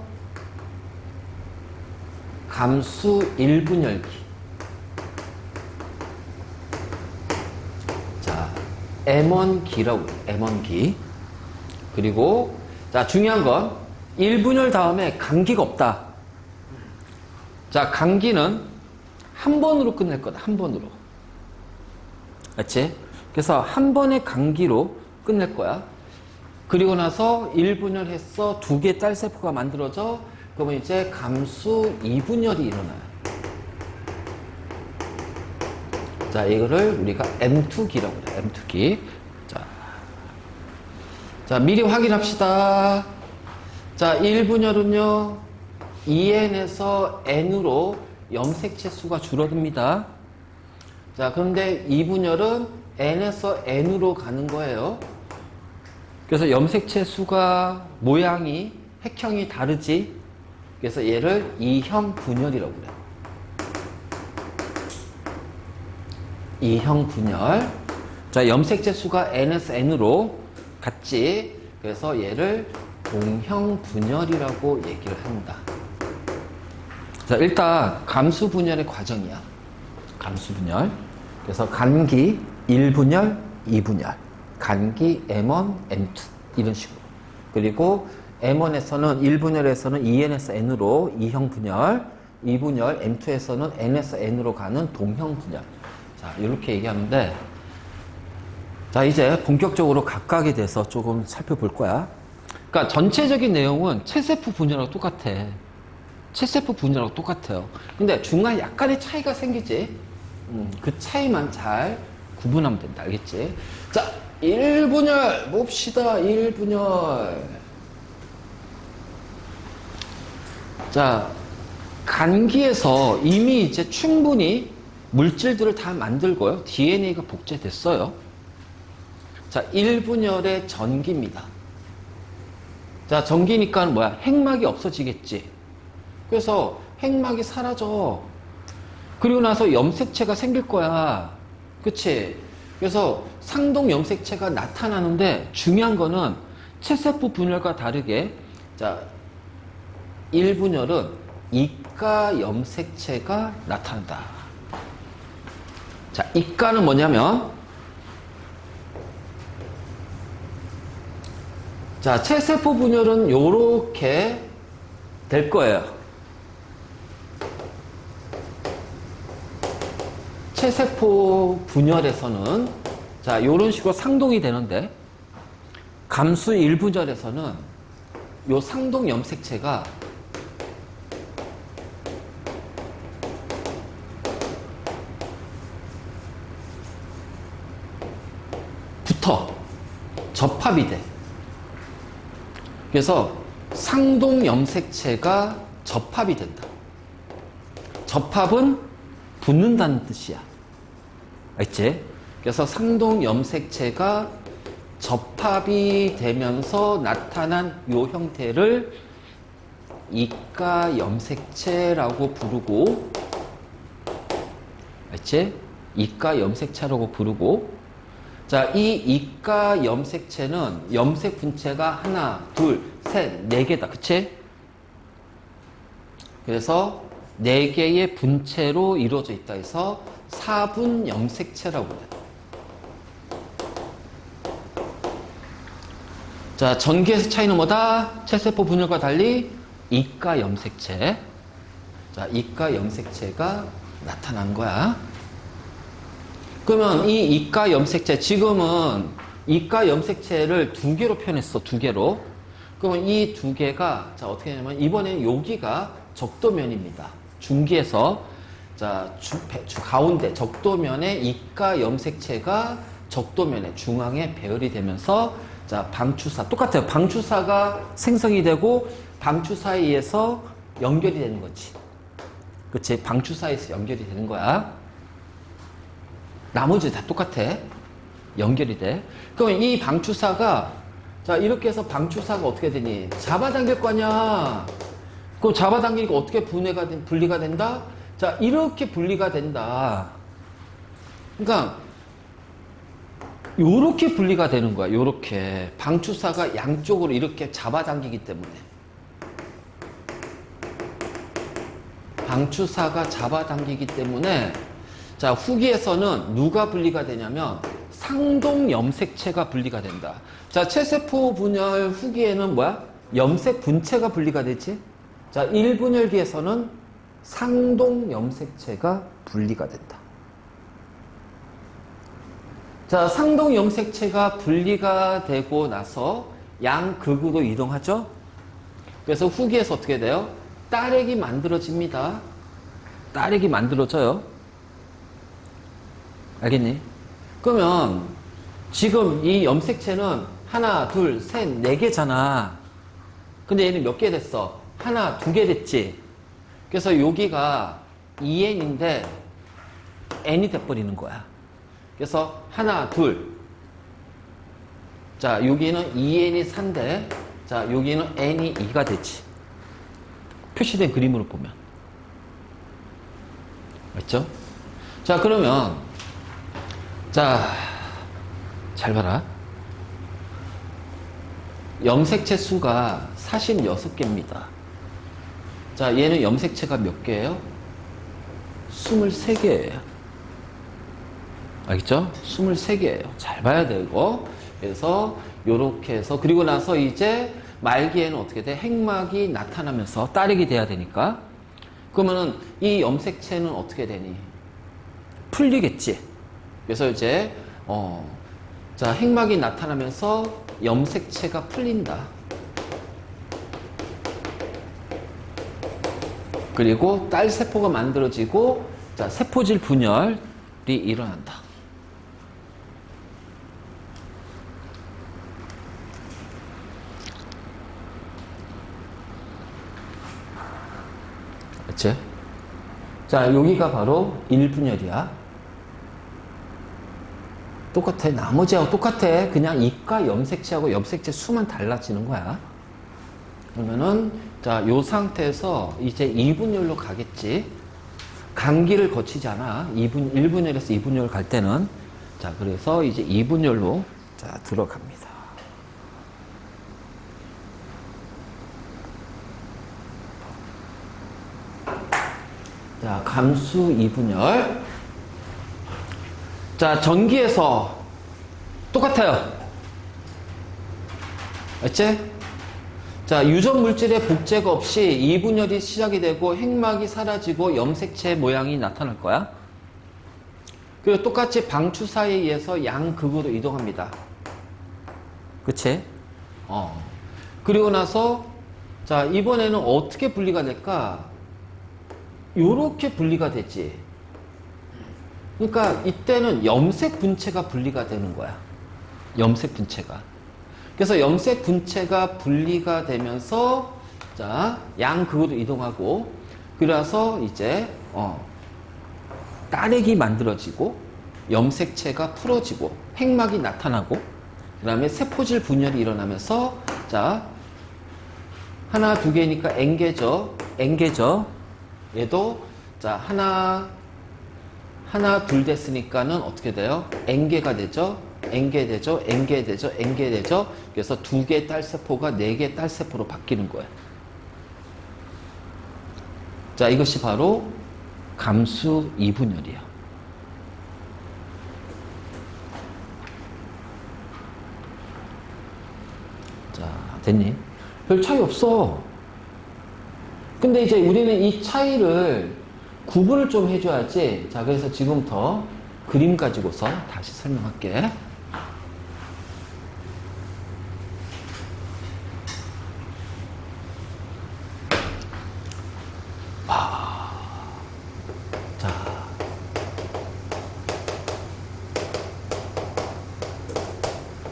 감수 1분열기. 자, M1기라고 그래요. M1기. 그리고 자, 중요한 건 1분열 다음에 감기가 없다. 자, 감기는 한 번으로 끝낼 거다. 한 번으로. 맞지? 그래서 한 번의 감기로 끝낼 거야. 그리고 나서 1분열 했어. 2개 딸세포가 만들어져. 그러면 이제 감수 2분열이 일어나요. 자, 이거를 우리가 M2기라고 그래요. M2기. 자, 미리 확인합시다. 자, 1분열은요, 2n에서 n으로 염색체 수가 줄어듭니다. 자, 그런데 2분열은 n에서 n으로 가는 거예요. 그래서 염색체 수가 모양이, 핵형이 다르지. 그래서 얘를 2형 분열이라고 그래요. 2형 분열. 자, 염색체 수가 n에서 n으로 같지. 그래서 얘를 동형 분열이라고 얘기를 한다. 자, 일단 감수 분열의 과정이야. 감수 분열. 그래서 간기 1분열, 2분열. 간기 M1, M2 이런 식으로. 그리고 M1에서는 1분열에서는 2n에서 n으로 2형 분열, 2분열 M2에서는 n에서 n으로 가는 동형 분열. 자, 이렇게 얘기하는데, 자, 이제 본격적으로 각각에 대해서 조금 살펴볼 거야. 그러니까 전체적인 내용은 체세포 분열하고 똑같아. 체세포 분열하고 똑같아요. 근데 중간에 약간의 차이가 생기지. 그 차이만 잘 구분하면 된다. 알겠지? 자, 1분열 봅시다. 1분열. 자, 간기에서 이미 이제 충분히 물질들을 다 만들고요. DNA가 복제됐어요. 자, 1분열의 전기입니다. 자, 전기니까 뭐야? 핵막이 없어지겠지. 그래서 핵막이 사라져. 그리고 나서 염색체가 생길 거야. 그치? 그래서 상동 염색체가 나타나는데 중요한 거는 체세포 분열과 다르게 자, 1분열은 이가 염색체가 나타난다. 자, 이가는 뭐냐면 자, 체세포 분열은 요렇게 될 거예요. 체세포 분열에서는 자, 요런 식으로 상동이 되는데 감수 1분열에서는 요 상동 염색체가 붙어 접합이 돼. 그래서 상동 염색체가 접합이 된다. 접합은 붙는다는 뜻이야. 알지? 그래서 상동 염색체가 접합이 되면서 나타난 이 형태를 이가 염색체라고 부르고, 알지? 이가 염색체라고 부르고, 자, 이 이가 염색체는 염색 분체가 하나, 둘, 셋, 네 개다. 그치? 그래서 네 개의 분체로 이루어져 있다 해서 사분 염색체라고 해요. 자, 전기에서 차이는 뭐다? 체세포 분열과 달리 이가 염색체. 자, 이가 염색체가 나타난 거야. 그러면 이 이가 염색체, 지금은 이가 염색체를 두 개로 표현했어. 두 개로. 그러면 이 두 개가 자, 어떻게 하냐면 이번에 여기가 적도면입니다. 중기에서 자, 가운데 적도면에 이가 염색체가 적도면에 중앙에 배열이 되면서 자, 방추사 똑같아요. 방추사가 생성이 되고 방추사에 의해서 연결이 되는 거지. 그치? 방추사에서 연결이 되는 거야. 나머지 다 똑같아. 연결이 돼. 그럼 이 방추사가 자, 이렇게 해서 방추사가 어떻게 되니? 잡아당길 거 아니야. 그 잡아당기니까 어떻게 분리가 된다? 자, 이렇게 분리가 된다. 그러니까 요렇게 분리가 되는 거야. 요렇게 방추사가 양쪽으로 이렇게 잡아당기기 때문에. 방추사가 잡아당기기 때문에 자, 후기에서는 누가 분리가 되냐면 상동 염색체가 분리가 된다. 자, 체세포 분열 후기에는 뭐야? 염색 분체가 분리가 되지. 자, 1분열기에서는 상동 염색체가 분리가 된다. 자, 상동 염색체가 분리가 되고 나서 양극으로 이동하죠. 그래서 후기에서 어떻게 돼요? 딸액이 만들어집니다. 딸액이 만들어져요. 알겠니? 그러면 지금 이 염색체는 하나, 둘, 셋, 네 개잖아. 근데 얘는 몇 개 됐어? 하나, 두 개 됐지. 그래서 여기가 2n인데 n이 돼버리는 거야. 그래서 하나, 둘. 자, 여기는 2n이 3대. 자, 여기는 n이 2가 되지. 표시된 그림으로 보면. 맞죠? 자, 그러면 자, 잘 봐라. 염색체 수가 46개입니다. 자, 얘는 염색체가 몇 개예요? 23개예요. 알겠죠? 23개예요. 잘 봐야 되고. 그래서 요렇게 해서 그리고 나서 이제 말기에는 어떻게 돼? 핵막이 나타나면서 딸액이 돼야 되니까. 그러면은 이 염색체는 어떻게 되니? 풀리겠지. 그래서 이제 자, 핵막이 나타나면서 염색체가 풀린다. 그리고 딸세포가 만들어지고 자, 세포질 분열이 일어난다. 그치? 자, 여기가 바로 1분열이야. 똑같아. 나머지하고 똑같아. 그냥 이과 염색체하고 염색체 수만 달라지는 거야. 그러면은, 자, 요 상태에서 이제 2분열로 가겠지. 감기를 거치잖아. 1분열에서 2분열 갈 때는. 자, 그래서 이제 2분열로 자, 들어갑니다. 자, 감수 2분열. 자, 전기에서 똑같아요. 알지? 자, 유전 물질의 복제가 없이 2분열이 시작이 되고 핵막이 사라지고 염색체 모양이 나타날 거야. 그리고 똑같이 방추사에 의해서 양극으로 이동합니다. 그치? 그리고 나서 자, 이번에는 어떻게 분리가 될까? 요렇게 분리가 되지. 그러니까 이때는 염색 분체가 분리가 되는 거야. 염색 분체가. 그래서 염색 분체가 분리가 되면서 자, 양극으로 이동하고 그래서 이제 딸액이 만들어지고 염색체가 풀어지고 핵막이 나타나고 그 다음에 세포질 분열이 일어나면서 자, 하나, 두 개니까 n개죠. n개죠. 얘도 자, 하나, 둘 됐으니까는 어떻게 돼요? n개가 되죠. n개 되죠. n개 되죠. n개 되죠. 그래서 2개 딸세포가 4개 딸세포로 바뀌는 거예요. 자, 이것이 바로 감수 2분열이에요. 자, 됐니? 별 차이 없어. 근데 이제 우리는 이 차이를 구분을 좀 해줘야지. 자, 그래서 지금부터 그림 가지고서 다시 설명할게.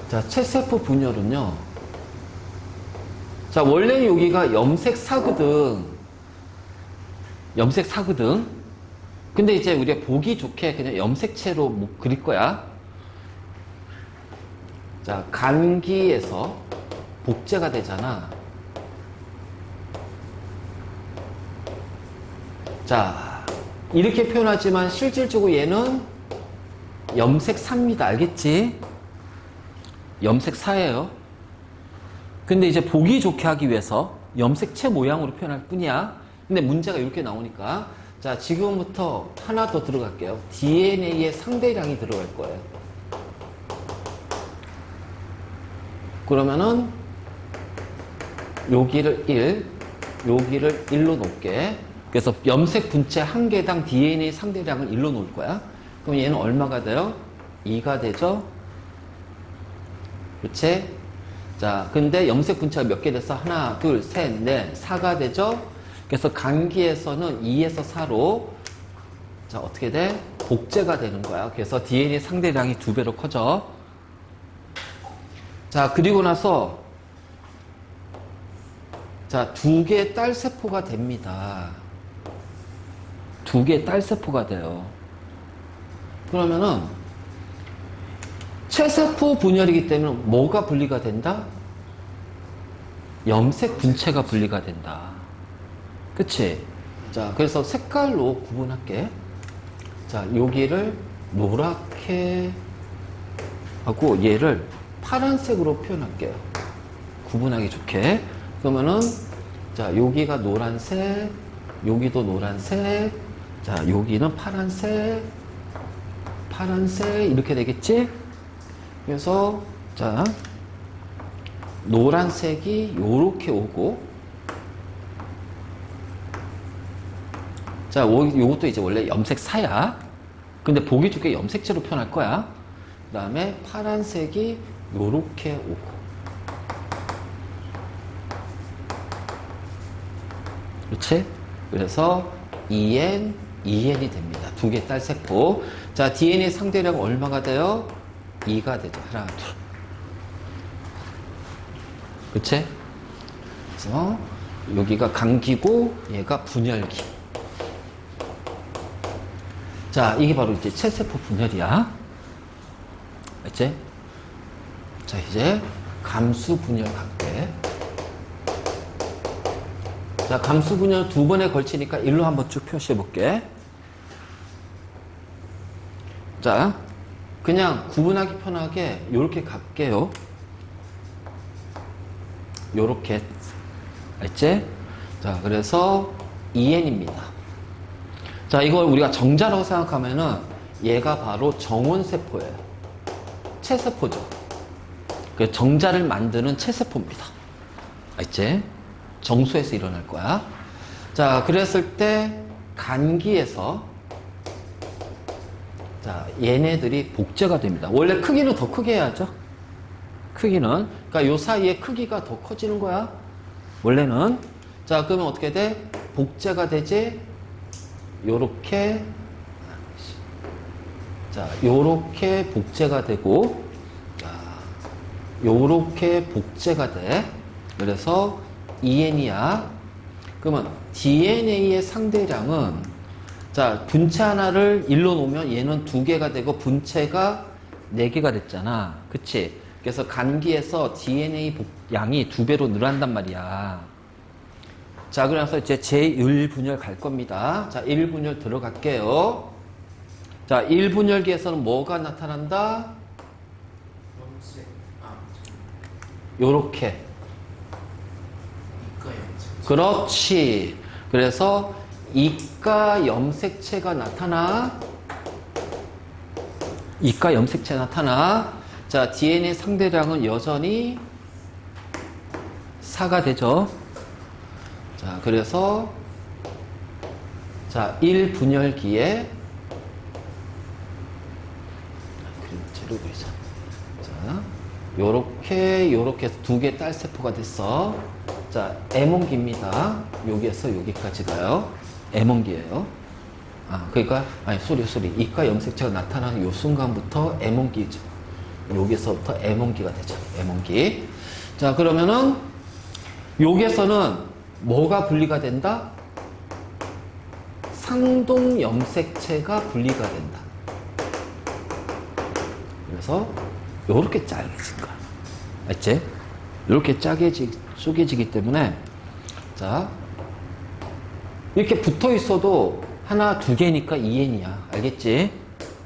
자, 체세포 분열은요. 자, 원래 여기가 염색사거든. 염색사거든. 근데 이제 우리가 보기 좋게 그냥 염색체로 뭐 그릴 거야. 자, 감기에서 복제가 되잖아. 자, 이렇게 표현하지만 실질적으로 얘는 염색 4입니다. 알겠지? 염색 4예요. 근데 이제 보기 좋게 하기 위해서 염색체 모양으로 표현할 뿐이야. 근데 문제가 이렇게 나오니까 자, 지금부터 하나 더 들어갈게요. DNA의 상대량이 들어갈 거예요. 그러면은 여기를 1, 여기를 1로 놓을게. 그래서 염색 분체 한 개당 DNA 상대량을 1로 놓을 거야. 그럼 얘는 얼마가 돼요? 2가 되죠? 그렇지? 자, 근데 염색 분체가 몇 개 됐어? 하나, 둘, 셋, 넷, 4가 되죠? 그래서 간기에서는 2에서 4로 자, 어떻게 돼? 복제가 되는 거야. 그래서 DNA 상대량이 2배로 커져. 자, 그리고 나서 자, 2개의 딸세포가 됩니다. 2개의 딸세포가 돼요. 그러면은 체세포 분열이기 때문에 뭐가 분리가 된다? 염색 분체가 분리가 된다. 그치? 자, 그래서 색깔로 구분할게. 자, 여기를 노랗게 하고 얘를 파란색으로 표현할게요. 구분하기 좋게. 그러면은 자, 여기가 노란색, 여기도 노란색, 자, 여기는 파란색, 파란색 이렇게 되겠지? 그래서 자, 노란색이 요렇게 오고, 자, 요것도 이제 원래 염색 4야. 근데 보기 좋게 염색체로 표현할 거야. 그 다음에 파란색이 요렇게 오고. 그렇지? 그래서 EN이 됩니다. 2개 딸세포. 자, DNA 상대량 얼마가 돼요? 2가 되죠. 하나, 둘. 그치? 그래서 여기가 감기고 얘가 분열기. 자, 이게 바로 이제 체세포 분열이야. 알지? 자, 이제 감수 분열 갈게. 자, 감수 분열 2번에 걸치니까 일로 한번 쭉 표시해 볼게. 자, 그냥 구분하기 편하게 요렇게 갈게요. 요렇게. 알지? 자, 그래서 EN입니다. 자, 이걸 우리가 정자라고 생각하면은 얘가 바로 정원세포예요. 체세포죠. 그 정자를 만드는 체세포입니다. 알지? 정수에서 일어날 거야. 자, 그랬을 때 간기에서 자, 얘네들이 복제가 됩니다. 원래 크기는 더 크게 해야죠. 크기는. 그러니까 요 사이에 크기가 더 커지는 거야. 원래는. 자, 그러면 어떻게 돼? 복제가 되지? 요렇게. 자, 요렇게 복제가 되고, 자, 요렇게 복제가 돼. 그래서 EN이야. 그러면 DNA의 상대량은 자, 분체 하나를 1로 놓으면 얘는 2개가 되고 분체가 4개가 됐잖아. 그치? 그래서 간기에서 DNA 양이 2배로 늘어난단 말이야. 자, 그래서 이제 제1분열 갈 겁니다. 자, 1분열 들어갈게요. 자, 1분열기에서는 뭐가 나타난다? 요렇게. 그렇지. 그래서 이가 염색체가 나타나. 이가 염색체 나타나. 자, DNA 상대량은 여전히 4가 되죠. 자, 그래서 자, 1분열기에 그림체로 그리자. 자, 요렇게 2개 딸세포가 됐어. 자, M원기입니다. 여기에서 여기까지 가요. M원기예요. 아, 그러니까 아니 소리 이가 염색체가 나타나는 요 순간부터 M원기죠. 여기서부터 M원기가 되죠. M원기. 자, 그러면은 여기에서는 뭐가 분리가 된다? 상동 염색체가 분리가 된다. 그래서 요렇게 짜게진 거야. 알지? 요렇게 쪼개지기 때문에 자, 이렇게 붙어 있어도 하나, 두 개니까 2n이야. 알겠지?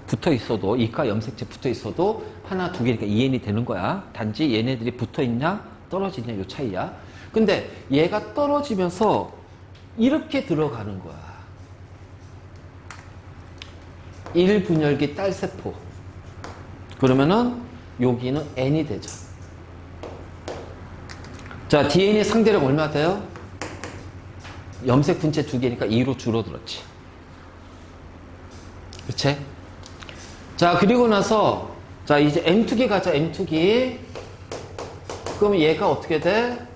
붙어 있어도, 이가 염색체 붙어 있어도 하나, 두 개니까 2n이 되는 거야. 단지 얘네들이 붙어 있냐, 떨어지냐, 요 차이야. 근데 얘가 떨어지면서 이렇게 들어가는 거야. 1분열기 딸세포. 그러면은 여기는 n이 되죠. 자, DNA의 상대력 얼마 돼요? 염색 분체 두 개니까 2로 줄어들었지. 그치? 자, 그리고 나서, 자, 이제 M2기 가자, M2기. 그럼 얘가 어떻게 돼?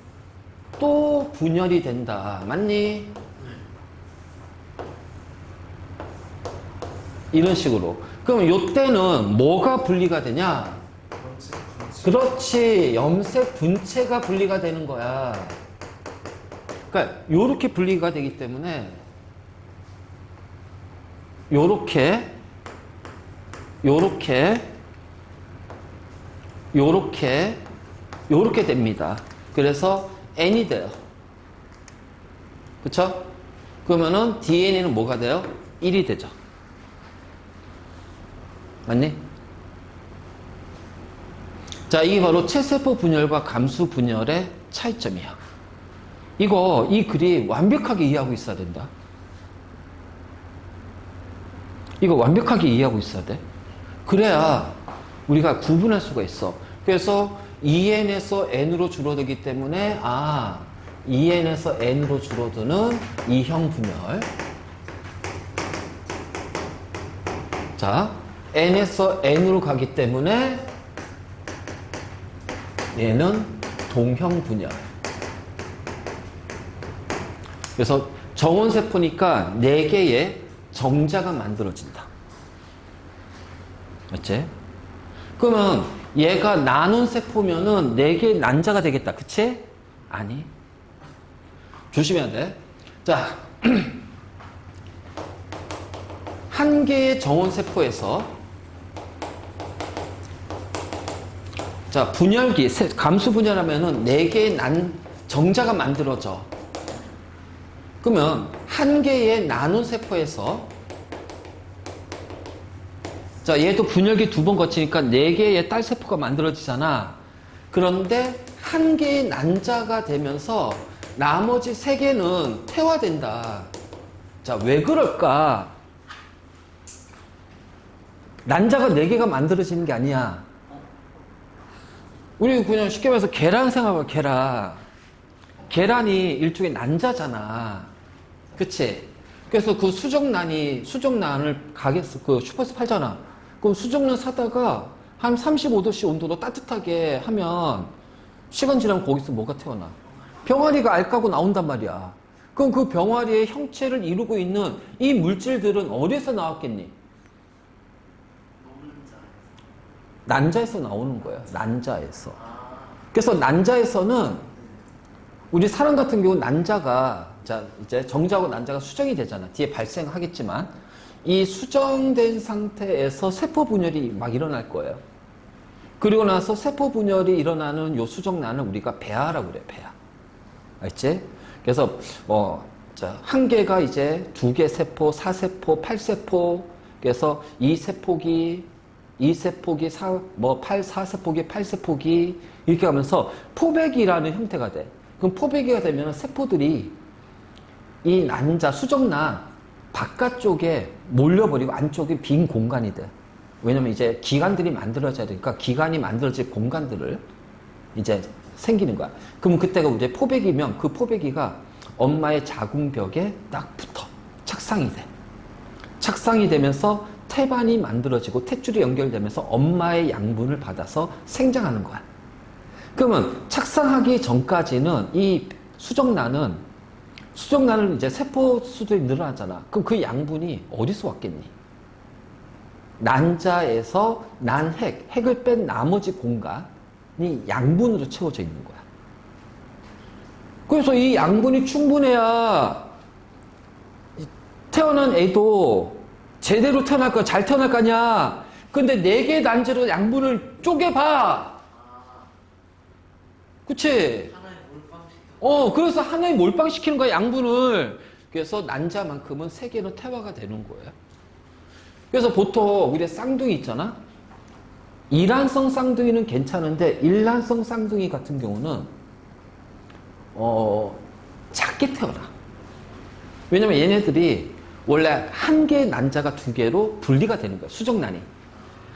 또 분열이 된다. 맞니? 이런 식으로. 그럼 요때는 뭐가 분리가 되냐? 그렇지. 염색 분체가 분리가 되는 거야. 그러니까 요렇게 분리가 되기 때문에 요렇게 됩니다. 그래서 N이 돼요. 그쵸? 그러면은 DNA는 뭐가 돼요? 1이 되죠. 맞니? 자, 이게 바로 체세포 분열과 감수 분열의 차이점이야. 이 글이 완벽하게 이해하고 있어야 된다. 이거 완벽하게 이해하고 있어야 돼. 그래야 우리가 구분할 수가 있어. 그래서 2n에서 n으로 줄어들기 때문에 2n에서 n으로 줄어드는 2형 분열. 자, n에서 n으로 가기 때문에 얘는 동형 분열. 그래서 정원세포니까 4개의 정자가 만들어진다. 맞지? 그러면 얘가 나눈 세포면은 4개의 난자가 되겠다. 그치? 아니. 조심해야 돼. 자, 한 개의 정원세포에서 자, 분열기, 감수 분열하면은 4개의 정자가 만들어져. 그러면 한 개의 나눈 세포에서 자, 얘도 분열기 2번 거치니까 4개의 딸세포가 만들어지잖아. 그런데 한 개의 난자가 되면서 나머지 3개는 퇴화된다. 자, 왜 그럴까? 난자가 4개가 만들어지는 게 아니야. 우리 그냥 쉽게 말해서 계란 생각해봐, 계란. 계란이 일종의 난자잖아. 그치? 그래서 그 수정란을 가게에서 그 슈퍼에서 팔잖아. 그럼 수정란 사다가 한 35도씨 온도로 따뜻하게 하면 시간 지나면 거기서 뭐가 태어나? 병아리가 알 까고 나온단 말이야. 그럼 그 병아리의 형체를 이루고 있는 이 물질들은 어디에서 나왔겠니? 난자에서 나오는 거야. 난자에서. 그래서 난자에서는 우리 사람 같은 경우 난자가 자 이제 정자하고 난자가 수정이 되잖아. 뒤에 발생하겠지만 이 수정된 상태에서 세포 분열이 막 일어날 거예요. 그리고 나서 세포 분열이 일어나는 요 수정란을 우리가 배아라고 그래. 배아. 알지? 그래서 한 개가 이제 2개 세포, 4세포, 8세포. 그래서 2세포기 4세포기, 8세포기 이렇게 하면서 포배기라는 형태가 돼. 그럼 포배기가 되면 세포들이 이 난자, 수정란 바깥쪽에 몰려버리고 안쪽에 빈 공간이 돼. 왜냐면 이제 기관들이 만들어져야 되니까 기관이 만들어질 공간들을 이제 생기는 거야. 그럼 그때가 이제 포배기면 그 포배기가 엄마의 자궁벽에 딱 붙어. 착상이 돼. 착상이 되면서 태반이 만들어지고 탯줄이 연결되면서 엄마의 양분을 받아서 생장하는 거야. 그러면 착상하기 전까지는 이 수정란은 이제 세포 수들이 늘어나잖아. 그럼 그 양분이 어디서 왔겠니? 난자에서 핵을 뺀 나머지 공간이 양분으로 채워져 있는 거야. 그래서 이 양분이 충분해야 태어난 애도 제대로 태어날 거야. 잘 태어날 거 아니야. 근데 4개의 난자로 양분을 쪼개봐. 그치? 그래서 하나에 몰빵시키는 거야, 양분을. 그래서 난자만큼은 3개는 태화가 되는 거예요. 그래서 보통 우리 쌍둥이 있잖아. 이란성 쌍둥이는 괜찮은데 일란성 쌍둥이 같은 경우는 작게 태어나. 왜냐면 얘네들이 원래 한 개의 난자가 2개로 분리가 되는 거야. 수정란이.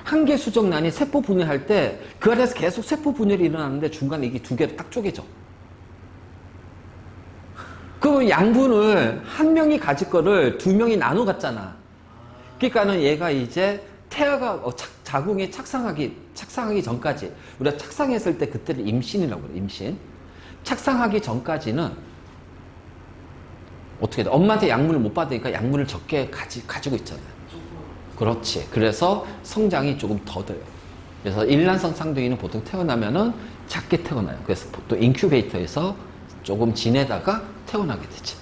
한 개 수정란이 세포 분열할 때 그 안에서 계속 세포 분열이 일어나는데 중간에 이게 2개로 딱 쪼개져. 그 양분을 한 명이 가질 거를 2명이 나눠 갔잖아. 그러니까는 얘가 이제 태아가 자궁에 착상하기 전까지, 우리가 착상했을 때 그때를 임신이라고 그래. 임신. 착상하기 전까지는 어떻게 돼? 엄마한테 약물을 못 받으니까 약물을 적게 가지고 있잖아요. 그렇지. 그래서 성장이 조금 더뎌요. 그래서 일란성 쌍둥이는 보통 태어나면은 작게 태어나요. 그래서 보통 인큐베이터에서 조금 지내다가 태어나게 되지.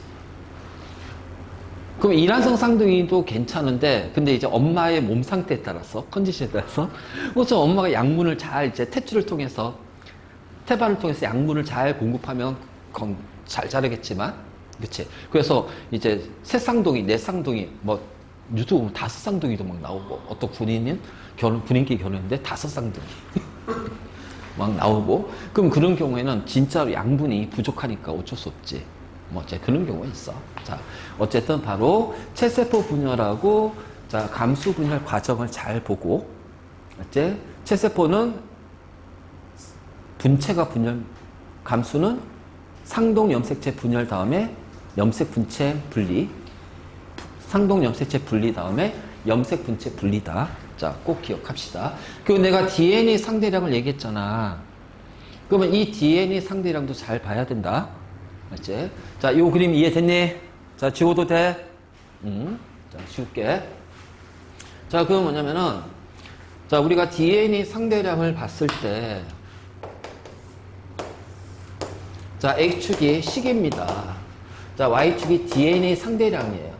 그럼 일란성 쌍둥이도 괜찮은데, 근데 이제 엄마의 몸 상태에 따라서, 컨디션에 따라서, 그래서 엄마가 약물을 잘, 이제 탯줄을 통해서, 태반을 통해서 약물을 잘 공급하면 잘 자라겠지만, 그치. 그래서 이제 세 쌍둥이, 네 쌍둥이, 뭐, 유튜브 보면 5쌍둥이도 막 나오고, 어떤 군인은 군인끼리 결혼했는데 5쌍둥이. 막 나오고, 그럼 그런 경우에는 진짜로 양분이 부족하니까 어쩔 수 없지. 뭐, 이제 그런 경우가 있어. 자, 어쨌든 바로 체세포 분열하고, 자, 감수 분열 과정을 잘 보고, 이제 체세포는 분체가 분열, 감수는 상동 염색체 분열 다음에 염색 분체 분리, 상동 염색체 분리 다음에 염색 분체 분리다. 자, 꼭 기억합시다. 그리고 내가 DNA 상대량을 얘기했잖아. 그러면 이 DNA 상대량도 잘 봐야 된다. 맞지? 자, 요 그림 이해됐니? 자, 지워도 돼? 자, 지울게. 자, 그건 뭐냐면은, 자, 우리가 DNA 상대량을 봤을 때, 자, X축이 시계입니다. 자, Y축이 DNA 상대량이에요.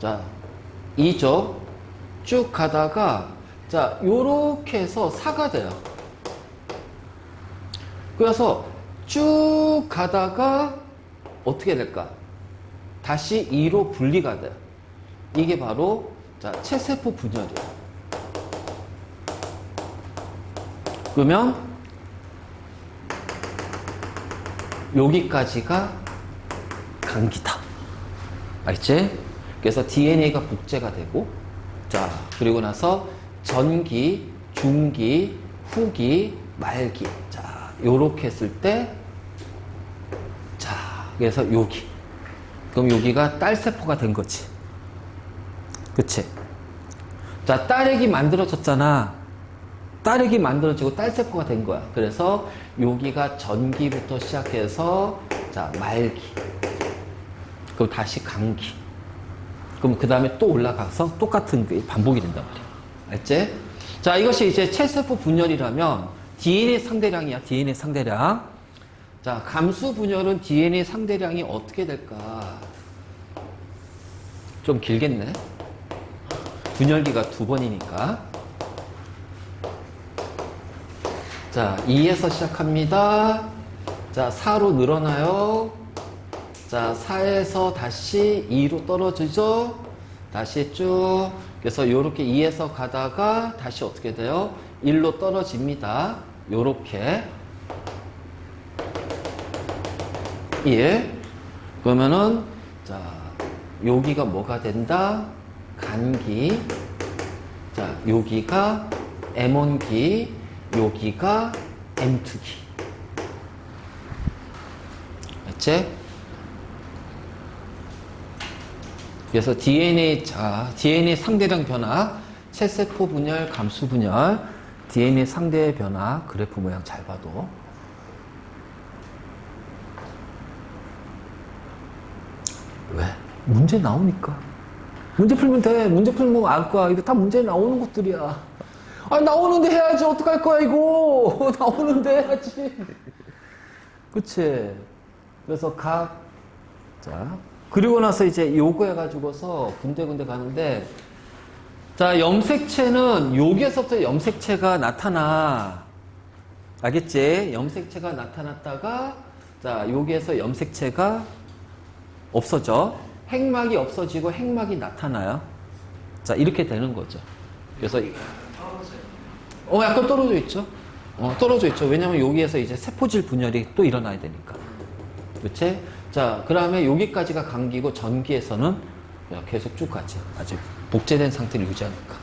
자, 2죠? 쭉 가다가, 자, 요렇게 해서 4가 돼요. 그래서 쭉 가다가 어떻게 될까? 다시 2로 분리가 돼요. 이게 바로, 자, 체세포 분열이에요. 그러면, 여기까지가 간기다. 알지? 그래서 DNA가 복제가 되고, 자, 그리고 나서 전기, 중기, 후기, 말기. 자, 요렇게 했을 때, 자, 그래서 여기. 그럼 여기가 딸세포가 된 거지. 그치? 자, 딸액이 만들어졌잖아. 딸액이 만들어지고 딸세포가 된 거야. 그래서 여기가 전기부터 시작해서, 자, 말기. 그럼 다시 강기. 그럼 그 다음에 또 올라가서 똑같은 게 반복이 된단 말이야. 알지? 자, 이것이 이제 체세포 분열이라면 DNA 상대량이야. DNA 상대량. 자, 감수 분열은 DNA 상대량이 어떻게 될까? 좀 길겠네. 분열기가 2번이니까. 자, 2에서 시작합니다. 자, 4로 늘어나요. 자, 4에서 다시 2로 떨어지죠. 다시 쭉. 그래서 요렇게 2에서 가다가 다시 어떻게 돼요? 1로 떨어집니다. 요렇게. 1. 그러면은, 자, 여기가 뭐가 된다? 간기. 자, 여기가 M1기. 여기가 M2기. 맞지? 그래서 DNA 상대량 변화, 체세포 분열, 감수 분열, DNA 상대 변화, 그래프 모양 잘 봐도. 왜? 문제 나오니까. 문제 풀면 돼. 문제 풀면 알 거야. 이거 다 문제 나오는 것들이야. 아, 나오는데 해야지. 어떡할 거야, 이거. 나오는데 해야지. 그치? 그래서 자, 그리고 나서 이제 요거 해가지고서 군데군데 가는데, 자, 염색체는 여기에서부터 염색체가 나타나. 알겠지? 염색체가 나타났다가, 자, 여기에서 염색체가 없어져. 핵막이 없어지고 핵막이 나타나요. 자, 이렇게 되는 거죠. 그래서 약간 떨어져 있죠. 떨어져 있죠. 왜냐면 여기에서 이제 세포질 분열이 또 일어나야 되니까. 그렇지? 자, 그 다음에 여기까지가 감기고 전기에서는 계속 쭉 가지. 아직 복제된 상태를 유지하니까.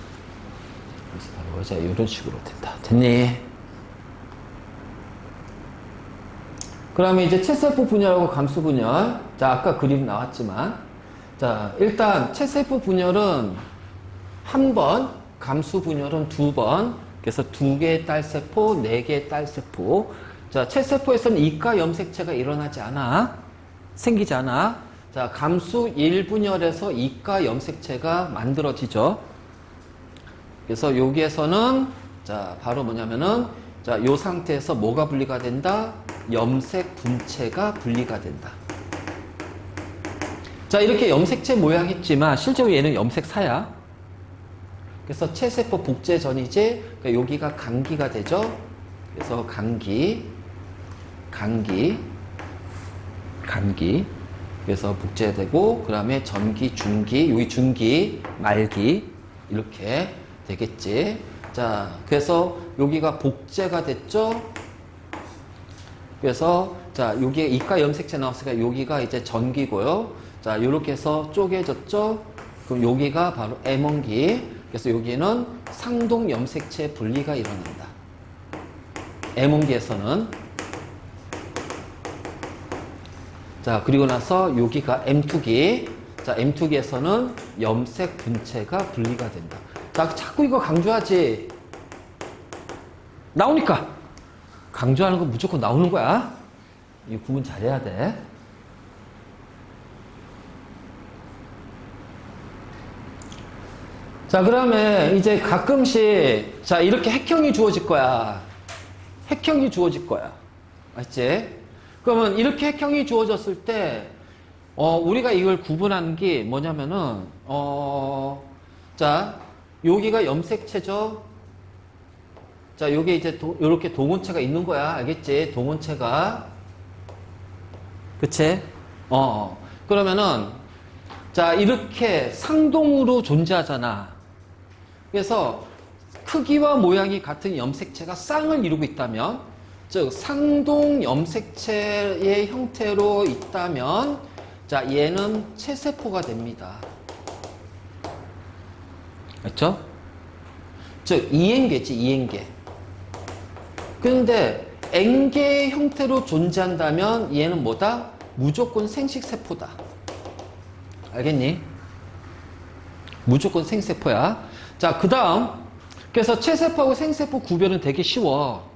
그래서 바로 이제 이런 식으로 된다. 됐니? 그 다음에 이제 채세포 분열하고 감수 분열. 자, 아까 그림 나왔지만. 자, 일단 채세포 분열은 한 번, 감수 분열은 두 번. 그래서 2개의 딸세포, 4개의 딸세포. 자, 채세포에서는 이가 염색체가 일어나지 않아. 생기지 않아. 자, 감수 1분열에서 이가 염색체가 만들어지죠. 그래서 여기에서는 자, 바로 뭐냐면은 자, 요 상태에서 뭐가 분리가 된다? 염색 분체가 분리가 된다. 자, 이렇게 염색체 모양이지만 실제로 얘는 염색사야. 그래서 채세포 복제 전이제, 그러니까 여기가 감기가 되죠. 그래서 감기. 그래서 복제되고, 그 다음에 전기, 중기, 여기 중기, 말기 이렇게 되겠지. 자, 그래서 여기가 복제가 됐죠. 그래서 자, 여기에 이가 염색체 나왔으니까 여기가 이제 전기고요. 자, 이렇게 해서 쪼개졌죠. 그럼 여기가 바로 M1기. 그래서 여기는 상동 염색체 분리가 일어난다. M1기에서는. 자, 그리고 나서 여기가 M2기. 자, M2기에서는 염색 분체가 분리가 된다. 자, 자꾸 이거 강조하지. 나오니까. 강조하는 거 무조건 나오는 거야. 이 구분 잘해야 돼. 자, 그다음에 이제 가끔씩 자, 이렇게 핵형이 주어질 거야. 핵형이 주어질 거야. 맞지? 그러면 이렇게 핵형이 주어졌을 때 우리가 이걸 구분하는 게 뭐냐면은 자, 여기가 염색체죠. 자, 여기 이제 이렇게 동원체가 있는 거야. 알겠지? 동원체가. 그치? 그러면은 자, 이렇게 상동으로 존재하잖아. 그래서 크기와 모양이 같은 염색체가 쌍을 이루고 있다면, 즉 상동 염색체의 형태로 있다면, 자, 얘는 채세포가 됩니다. 맞죠? 즉 이행계지, 이행계. 그런데 N개의 형태로 존재한다면 얘는 뭐다? 무조건 생식세포다. 알겠니? 무조건 생세포야. 자, 그 다음. 그래서 채세포하고 생세포 구별은 되게 쉬워.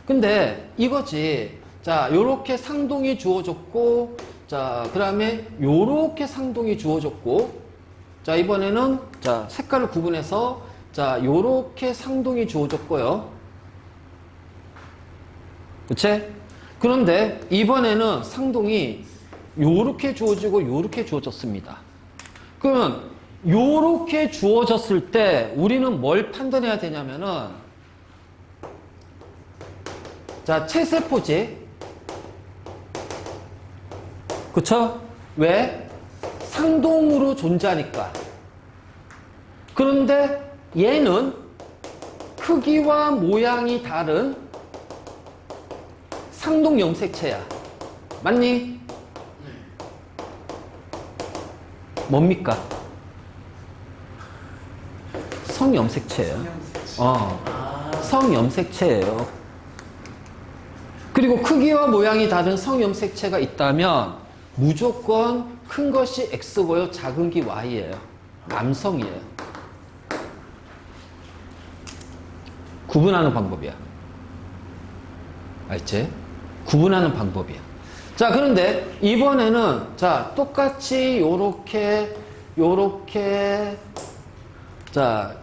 근데 이거지. 자, 요렇게 상동이 주어졌고, 자, 그 다음에 요렇게 상동이 주어졌고, 자, 이번에는, 자, 색깔을 구분해서, 자, 요렇게 상동이 주어졌고요. 그치? 그런데 이번에는 상동이 요렇게 주어지고 요렇게 주어졌습니다. 그러면 요렇게 주어졌을 때 우리는 뭘 판단해야 되냐면은 자, 채세포지. 그쵸? 왜? 상동으로 존재하니까. 그런데 얘는 크기와 모양이 다른 상동 염색체야. 맞니? 뭡니까? 성염색체예요. 성염색체예요. 그리고 크기와 모양이 다른 성염색체가 있다면 무조건 큰 것이 X고요, 작은 게 Y예요. 남성이에요. 구분하는 방법이야. 알지? 구분하는 방법이야. 자, 그런데 이번에는 자, 똑같이 요렇게 자,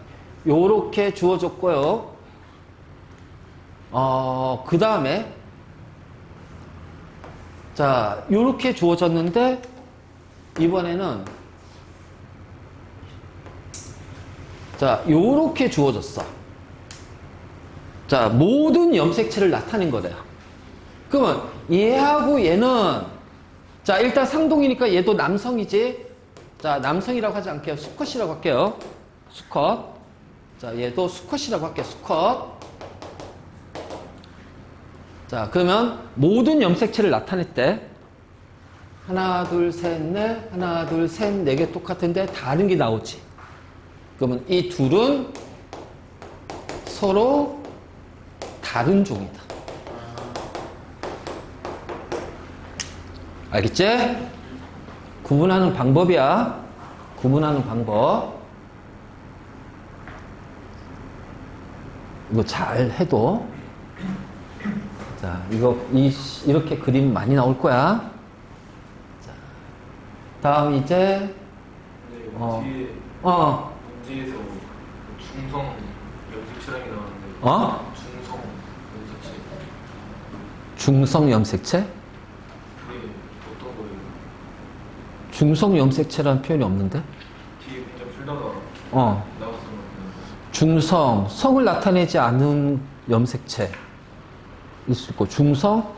요렇게 주어졌고요. 그 다음에 자, 요렇게 주어졌는데 이번에는 자, 요렇게 주어졌어. 자, 모든 염색체를 나타낸 거래요. 그러면 얘하고 얘는 자, 일단 상동이니까 얘도 남성이지. 자, 남성이라고 하지 않게요. 수컷이라고 할게요. 수컷. 자, 얘도 수컷이라고 할게요. 수컷. 자, 그러면 모든 염색체를 나타냈대. 하나, 둘, 셋, 넷. 하나, 둘, 셋, 네 개 똑같은데 다른 게 나오지. 그러면 이 둘은 서로 다른 종이다. 알겠지? 구분하는 방법이야. 구분하는 방법. 이거 잘 해도. 자, 이렇게 그림 많이 나올 거야. 자, 다음 이제, 네, 문제에서 중성 염색체라는 게 나왔는데 중성 염색체 중성 염색체? 그게 어떤 거예요? 중성 염색체라는 표현이 없는데? 뒤에 문제 풀다가 나왔던 거 중성, 성을 나타내지 않은 염색체 있을 거. 중성?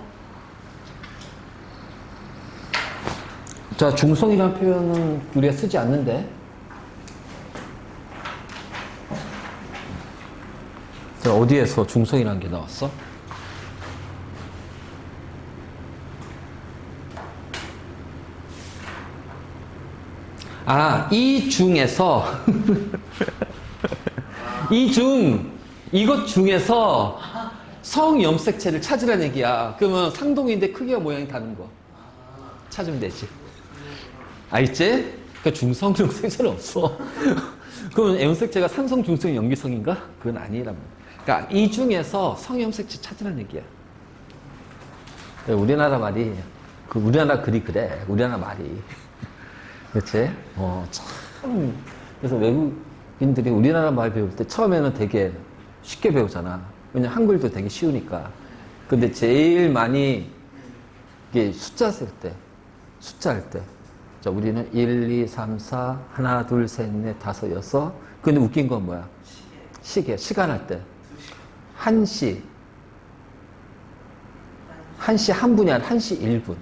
자, 중성이라는 표현은 우리가 쓰지 않는데. 자, 어디에서 중성이라는 게 나왔어? 아, 이 중에서 이것 중에서 성염색체를 찾으라는 얘기야. 그러면 상동인데 크기와 모양이 다른 거 찾으면 되지. 알겠지? 그러니까 중성 염색체는 없어. 그러면 염색체가 산성, 중성, 염기성인가? 그건 아니란 말이야. 그러니까 이 중에서 성염색체 찾으라는 얘기야. 우리나라 말이 우리나라 글이 그래. 우리나라 말이. 그렇지? 참. 그래서 외국인들이 우리나라 말 배울 때 처음에는 되게 쉽게 배우잖아. 왜냐면 한글도 되게 쉬우니까. 근데 제일 많이 이게 숫자 쓸 때, 숫자 할 때. 자, 우리는 1, 2, 3, 4, 하나, 둘, 셋, 넷, 다섯, 여섯. 근데 웃긴 건 뭐야? 시계. 시간 할 때. 1시. 1시 한 분이 아니라 1시 1분.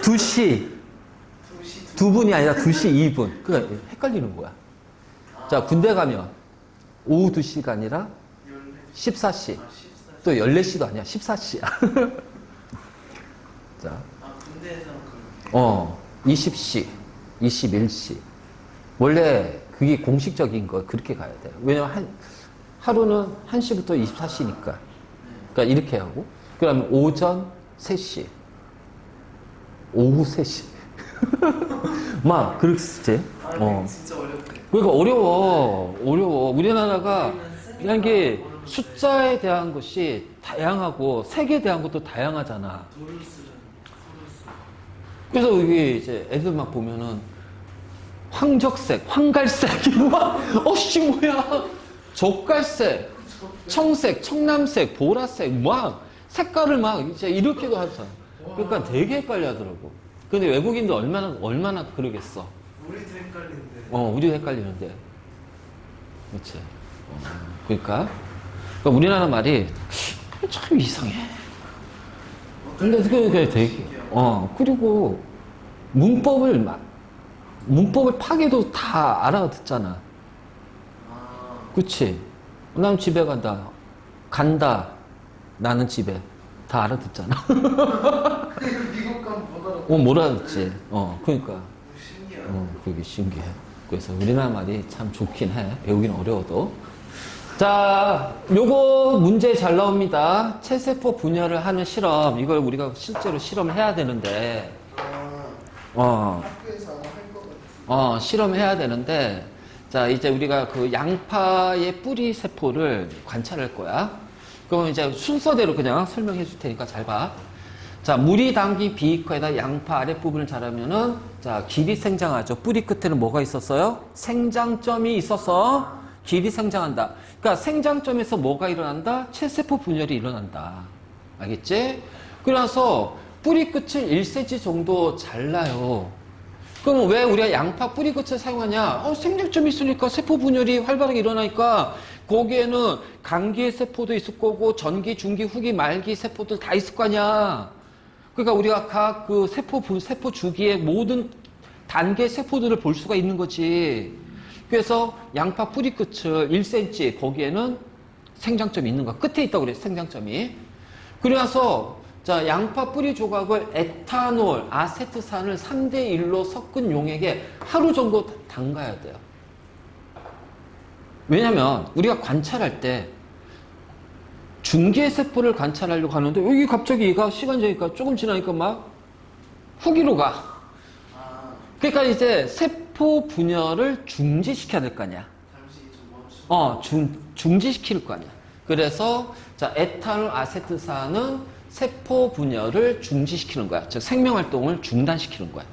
2시. 두 분이 아니라 2시 2분. 그러니까 헷갈리는 거야. 자, 군대 가면 오후 2시가 아니라 14시. 또 14시도 아니야. 14시야. 자. 군대에서는 그렇게. 20시, 21시. 원래 그게 공식적인 거 그렇게 가야 돼요. 왜냐면 하루는 1시부터 24시니까. 그러니까 이렇게 하고. 그러면 오전 3시. 오후 3시. 막, 그렇지. 진짜 어렵대. 그러니까 어려워. 우리나라가 그냥 이게 숫자에 대한 것이 다양하고 색에 대한 것도 다양하잖아. 그래서 이게 이제 애들 막 보면은 황적색, 황갈색, 뭐야? 뭐야? 젓갈색, 청색, 청남색, 보라색, 막 색깔을 막 이제 이렇게도 하잖아. 그러니까 되게 헷갈려 하더라고. 근데 외국인들 얼마나 그러겠어. 우리도 헷갈리는데. 우리도 헷갈리는데. 그렇지. 그러니까 우리나라 말이 참 이상해. 근데 그게 되게, 그리고 문법을 파괴도 다 알아듣잖아. 그치? 난 집에 간다. 나는 집에. 다 알아듣잖아. 미국 가면 못 알아듣지. 그러니까. 신기해. 그게 신기해. 그래서 우리나라 말이 참 좋긴 해. 배우기는 어려워도. 자, 요거 문제 잘 나옵니다. 체세포 분열을 하는 실험. 이걸 우리가 실제로 실험을 해야 되는데, 학교에서 할 거 같아. 실험해야 되는데, 자, 이제 우리가 그 양파의 뿌리 세포를 관찰할 거야. 그럼 이제 순서대로 그냥 설명해 줄 테니까 잘 봐. 자, 물이 담긴 비이커에다 양파 아랫부분을 자르면은, 자, 길이 생장하죠. 뿌리 끝에는 뭐가 있었어요? 생장점이 있어서 길이 생장한다. 그러니까 생장점에서 뭐가 일어난다? 체세포 분열이 일어난다. 알겠지? 그래서 뿌리 끝을 1cm 정도 잘라요. 그럼 왜 우리가 양파 뿌리 끝을 사용하냐? 생장점이 있으니까 세포 분열이 활발하게 일어나니까 거기에는 간기 세포도 있을 거고 전기, 중기, 후기, 말기 세포들 다 있을 거 아니야. 그러니까 우리가 각 그 세포 주기의 모든 단계 세포들을 볼 수가 있는 거지. 그래서 양파 뿌리 끝을 1cm 거기에는 생장점이 있는 거야. 끝에 있다고 그래, 생장점이. 그래서 자, 양파 뿌리 조각을 에탄올, 아세트산을 3대1로 섞은 용액에 하루 정도 담가야 돼요. 왜냐면 우리가 관찰할 때 중계세포를 관찰하려고 하는데 여기 갑자기 얘가 시간 지나니까 조금 지나니까 막 후기로 가. 아, 그러니까 이제 세포 분열을 중지시켜야 될 거 아니야. 잠시 좀 멈추. 중지시킬 거 아니야. 그래서 자, 에탄올 아세트산은 세포 분열을 중지시키는 거야. 즉 생명활동을 중단시키는 거야.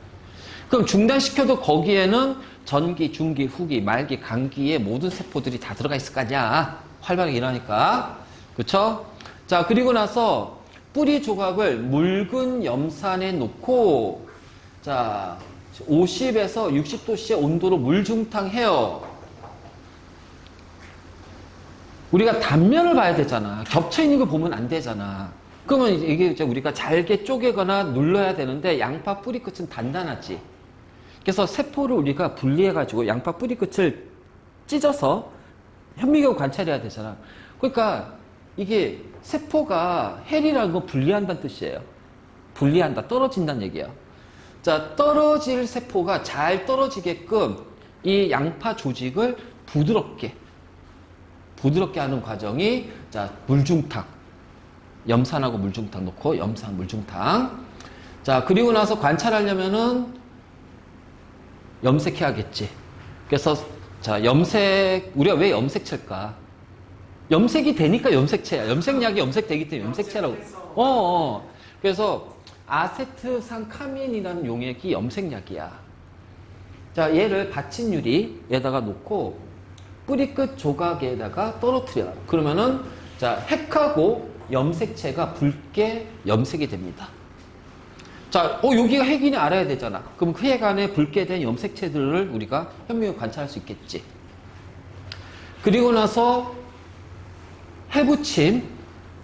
그럼 중단시켜도 거기에는 전기, 중기, 후기, 말기, 간기의 모든 세포들이 다 들어가 있을 거 아니야. 활발하게 일하니까. 그쵸? 자, 그리고 나서 뿌리 조각을 묽은 염산에 놓고 자, 50에서 60도씨의 온도로 물중탕해요. 우리가 단면을 봐야 되잖아. 겹쳐 있는 거 보면 안 되잖아. 그러면 이게 이제 우리가 잘게 쪼개거나 눌러야 되는데 양파 뿌리 끝은 단단하지. 그래서 세포를 우리가 분리해가지고 양파 뿌리 끝을 찢어서 현미경 관찰해야 되잖아. 그러니까 이게 세포가 헬이라는 건 분리한다는 뜻이에요. 분리한다, 떨어진다는 얘기예요. 자, 떨어질 세포가 잘 떨어지게끔 이 양파 조직을 부드럽게 하는 과정이 자, 물중탕. 염산하고 물중탕 넣고 염산 물중탕. 자, 그리고 나서 관찰하려면은 염색해야겠지. 그래서 자, 염색, 우리가 왜 염색체일까? 염색이 되니까 염색체야. 염색약이 염색되기 때문에 염색체라고. 그래서 아세트산카민이라는 용액이 염색약이야. 자, 얘를 받침 유리에다가 놓고 뿌리 끝 조각에다가 떨어뜨려. 그러면은 자, 핵하고 염색체가 붉게 염색이 됩니다. 자, 여기가 핵이니 알아야 되잖아. 그럼 그 핵 안에 붉게 된 염색체들을 우리가 현미경 관찰할 수 있겠지. 그리고 나서 해부침,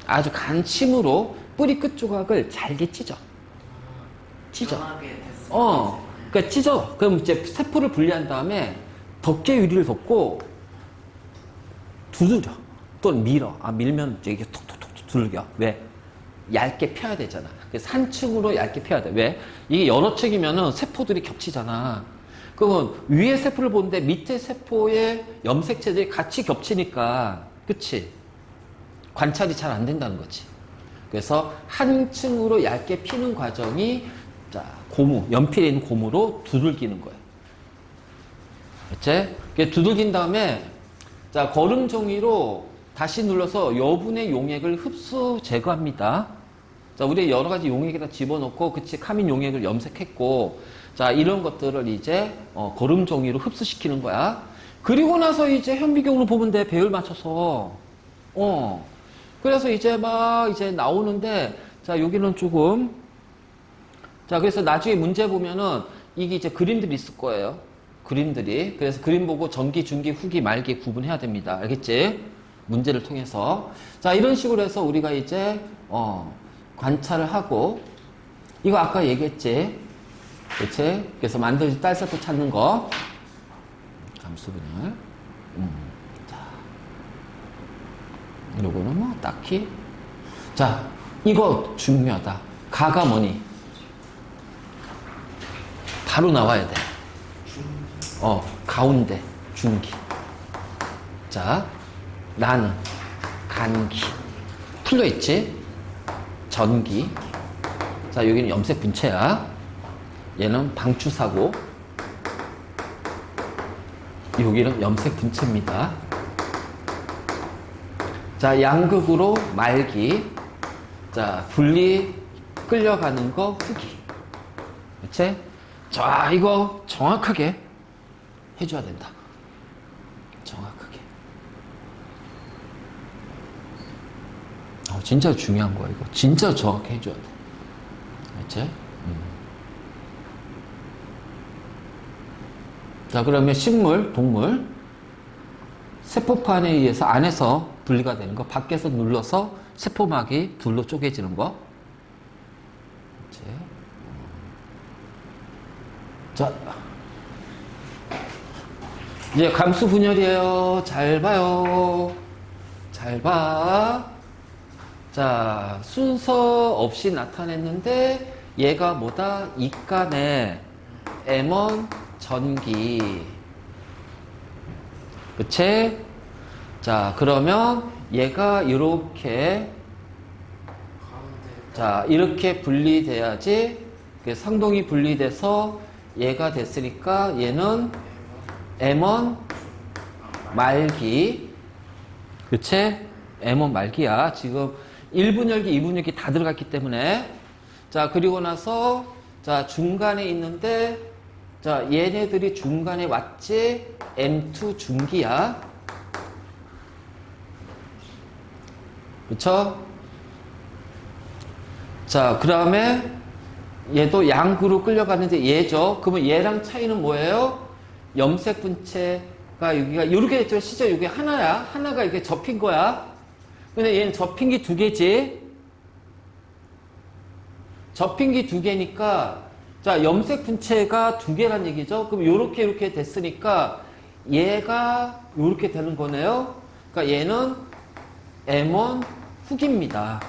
아주 간침으로 뿌리 끝 조각을 잘게 찢어. 변하게 됐어. 그러니까 찢어. 그럼 이제 세포를 분리한 다음에 덮개 유리를 덮고 두드려. 또는 밀어. 밀면 이게 톡톡톡 두들겨. 왜? 얇게 펴야 되잖아. 그래서 한 층으로 얇게 펴야 돼. 왜? 이게 여러 층이면은 세포들이 겹치잖아. 그러면 위에 세포를 보는데 밑에 세포의 염색체들이 같이 겹치니까, 그치? 관찰이 잘 안 된다는 거지. 그래서 한 층으로 얇게 피는 과정이, 자, 고무, 연필에 있는 고무로 두들기는 거예요. 그치? 두들긴 다음에, 자, 거름종이로 다시 눌러서 여분의 용액을 흡수 제거합니다. 자, 우리 여러 가지 용액에다 집어넣고, 그치, 카민 용액을 염색했고, 자, 이런 것들을 이제, 거름종이로 흡수시키는 거야. 그리고 나서 이제 현미경으로 보면 돼, 배열 맞춰서. 그래서 이제 이제 나오는데, 자, 여기는 조금, 자, 그래서 나중에 문제 보면은, 이게 이제 그림들이 있을 거예요. 그림들이. 그래서 그림 보고 전기, 중기, 후기, 말기 구분해야 됩니다. 알겠지? 문제를 통해서. 자, 이런 식으로 해서 우리가 이제, 관찰을 하고, 이거 아까 얘기했지? 그치? 그래서 만들어진 딸세포 찾는 거. 감수분열. 자. 요거는 뭐, 딱히. 자, 이거 중요하다. 가가 뭐니? 바로 나와야 돼. 가운데, 중기. 자, 나는 간기. 풀려있지? 전기. 자, 여기는 염색 분체야. 얘는 방추사고. 여기는 염색 분체입니다. 자, 양극으로 말기. 자, 분리 끌려가는 거 후기. 그치? 자, 이거 정확하게 해줘야 된다. 정확하게. 진짜 중요한 거야, 이거. 진짜 정확히 해줘야 돼. 그치? 자, 그러면 식물, 동물. 세포판에 의해서 안에서 분리가 되는 거. 밖에서 눌러서 세포막이 둘로 쪼개지는 거. 자, 이제 감수 분열이에요. 잘 봐요. 잘 봐. 자, 순서 없이 나타냈는데 얘가 뭐다? 이간의 M1 전기. 그치? 자, 그러면 얘가 이렇게 가운데 자, 이렇게 분리돼야지 상동이 분리돼서 얘가 됐으니까 얘는 M1 말기. 그치? M1 말기야. 지금 1분열기, 2분열기 다 들어갔기 때문에. 자, 그리고 나서, 자, 중간에 있는데, 자, 얘네들이 중간에 왔지? M2 중기야. 그쵸? 자, 그 다음에 얘도 양구로 끌려가는데 얘죠. 그러면 얘랑 차이는 뭐예요? 염색 분체가 여기가 이렇게 됐죠. 시저 여기 하나야. 하나가 이렇게 접힌 거야. 근데 얘는 접힌 게 두 개지. 접힌 게 두 개니까 자, 염색 분체가 두 개란 얘기죠. 그럼 이렇게 됐으니까 얘가 이렇게 되는 거네요. 그러니까 얘는 M1 훅입니다.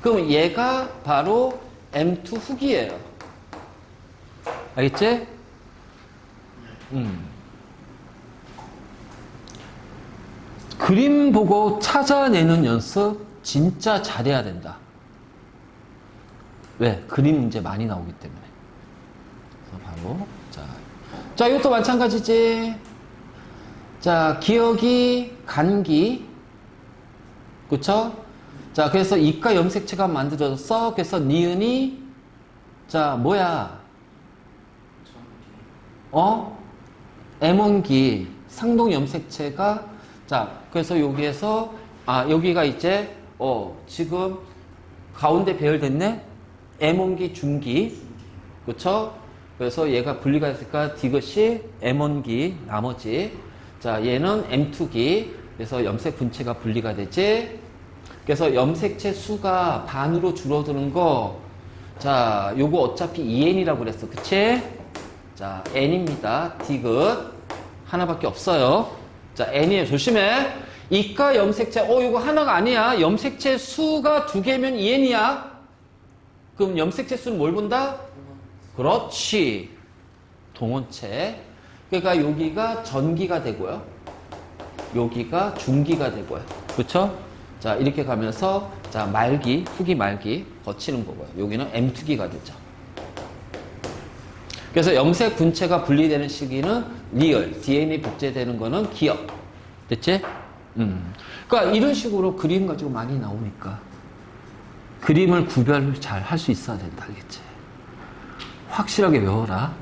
그럼 얘가 바로 M2 훅이에요. 알겠지? 그림 보고 찾아내는 연습 진짜 잘해야 된다. 왜? 그림 문제 많이 나오기 때문에. 그래서 바로 자, 이것도 마찬가지지. 자, 기억이 간기. 그쵸? 자, 그래서 이가 염색체가 만들어졌어. 그래서 니은이 자, 뭐야? M1기 상동 염색체가 자, 그래서 여기에서 여기가 이제 지금 가운데 배열됐네. M1기 중기. 그쵸? 그래서 얘가 분리가 됐으니까 이것이 M1기 나머지. 자, 얘는 M2기. 그래서 염색 분체가 분리가 되지. 그래서 염색체 수가 반으로 줄어드는 거. 자, 요거 어차피 2N이라고 그랬어. 그치? 자, N입니다. 디귿. 하나밖에 없어요. 자, N이에요. 조심해. 이가 염색체, 이거 하나가 아니야. 염색체 수가 두 개면 2N이야. 그럼 염색체 수는 뭘 본다? 그렇지. 동원체. 그러니까 여기가 전기가 되고요. 여기가 중기가 되고요. 그쵸? 자, 이렇게 가면서, 자, 말기, 후기 말기 거치는 거고요. 여기는 M2기가 되죠. 그래서 염색 분체가 분리되는 시기는 리얼, DNA 복제되는 거는 기억. 됐지? 그러니까 이런 식으로 그림 가지고 많이 나오니까 그림을 구별을 잘 할 수 있어야 된다. 알겠지? 확실하게 외워라.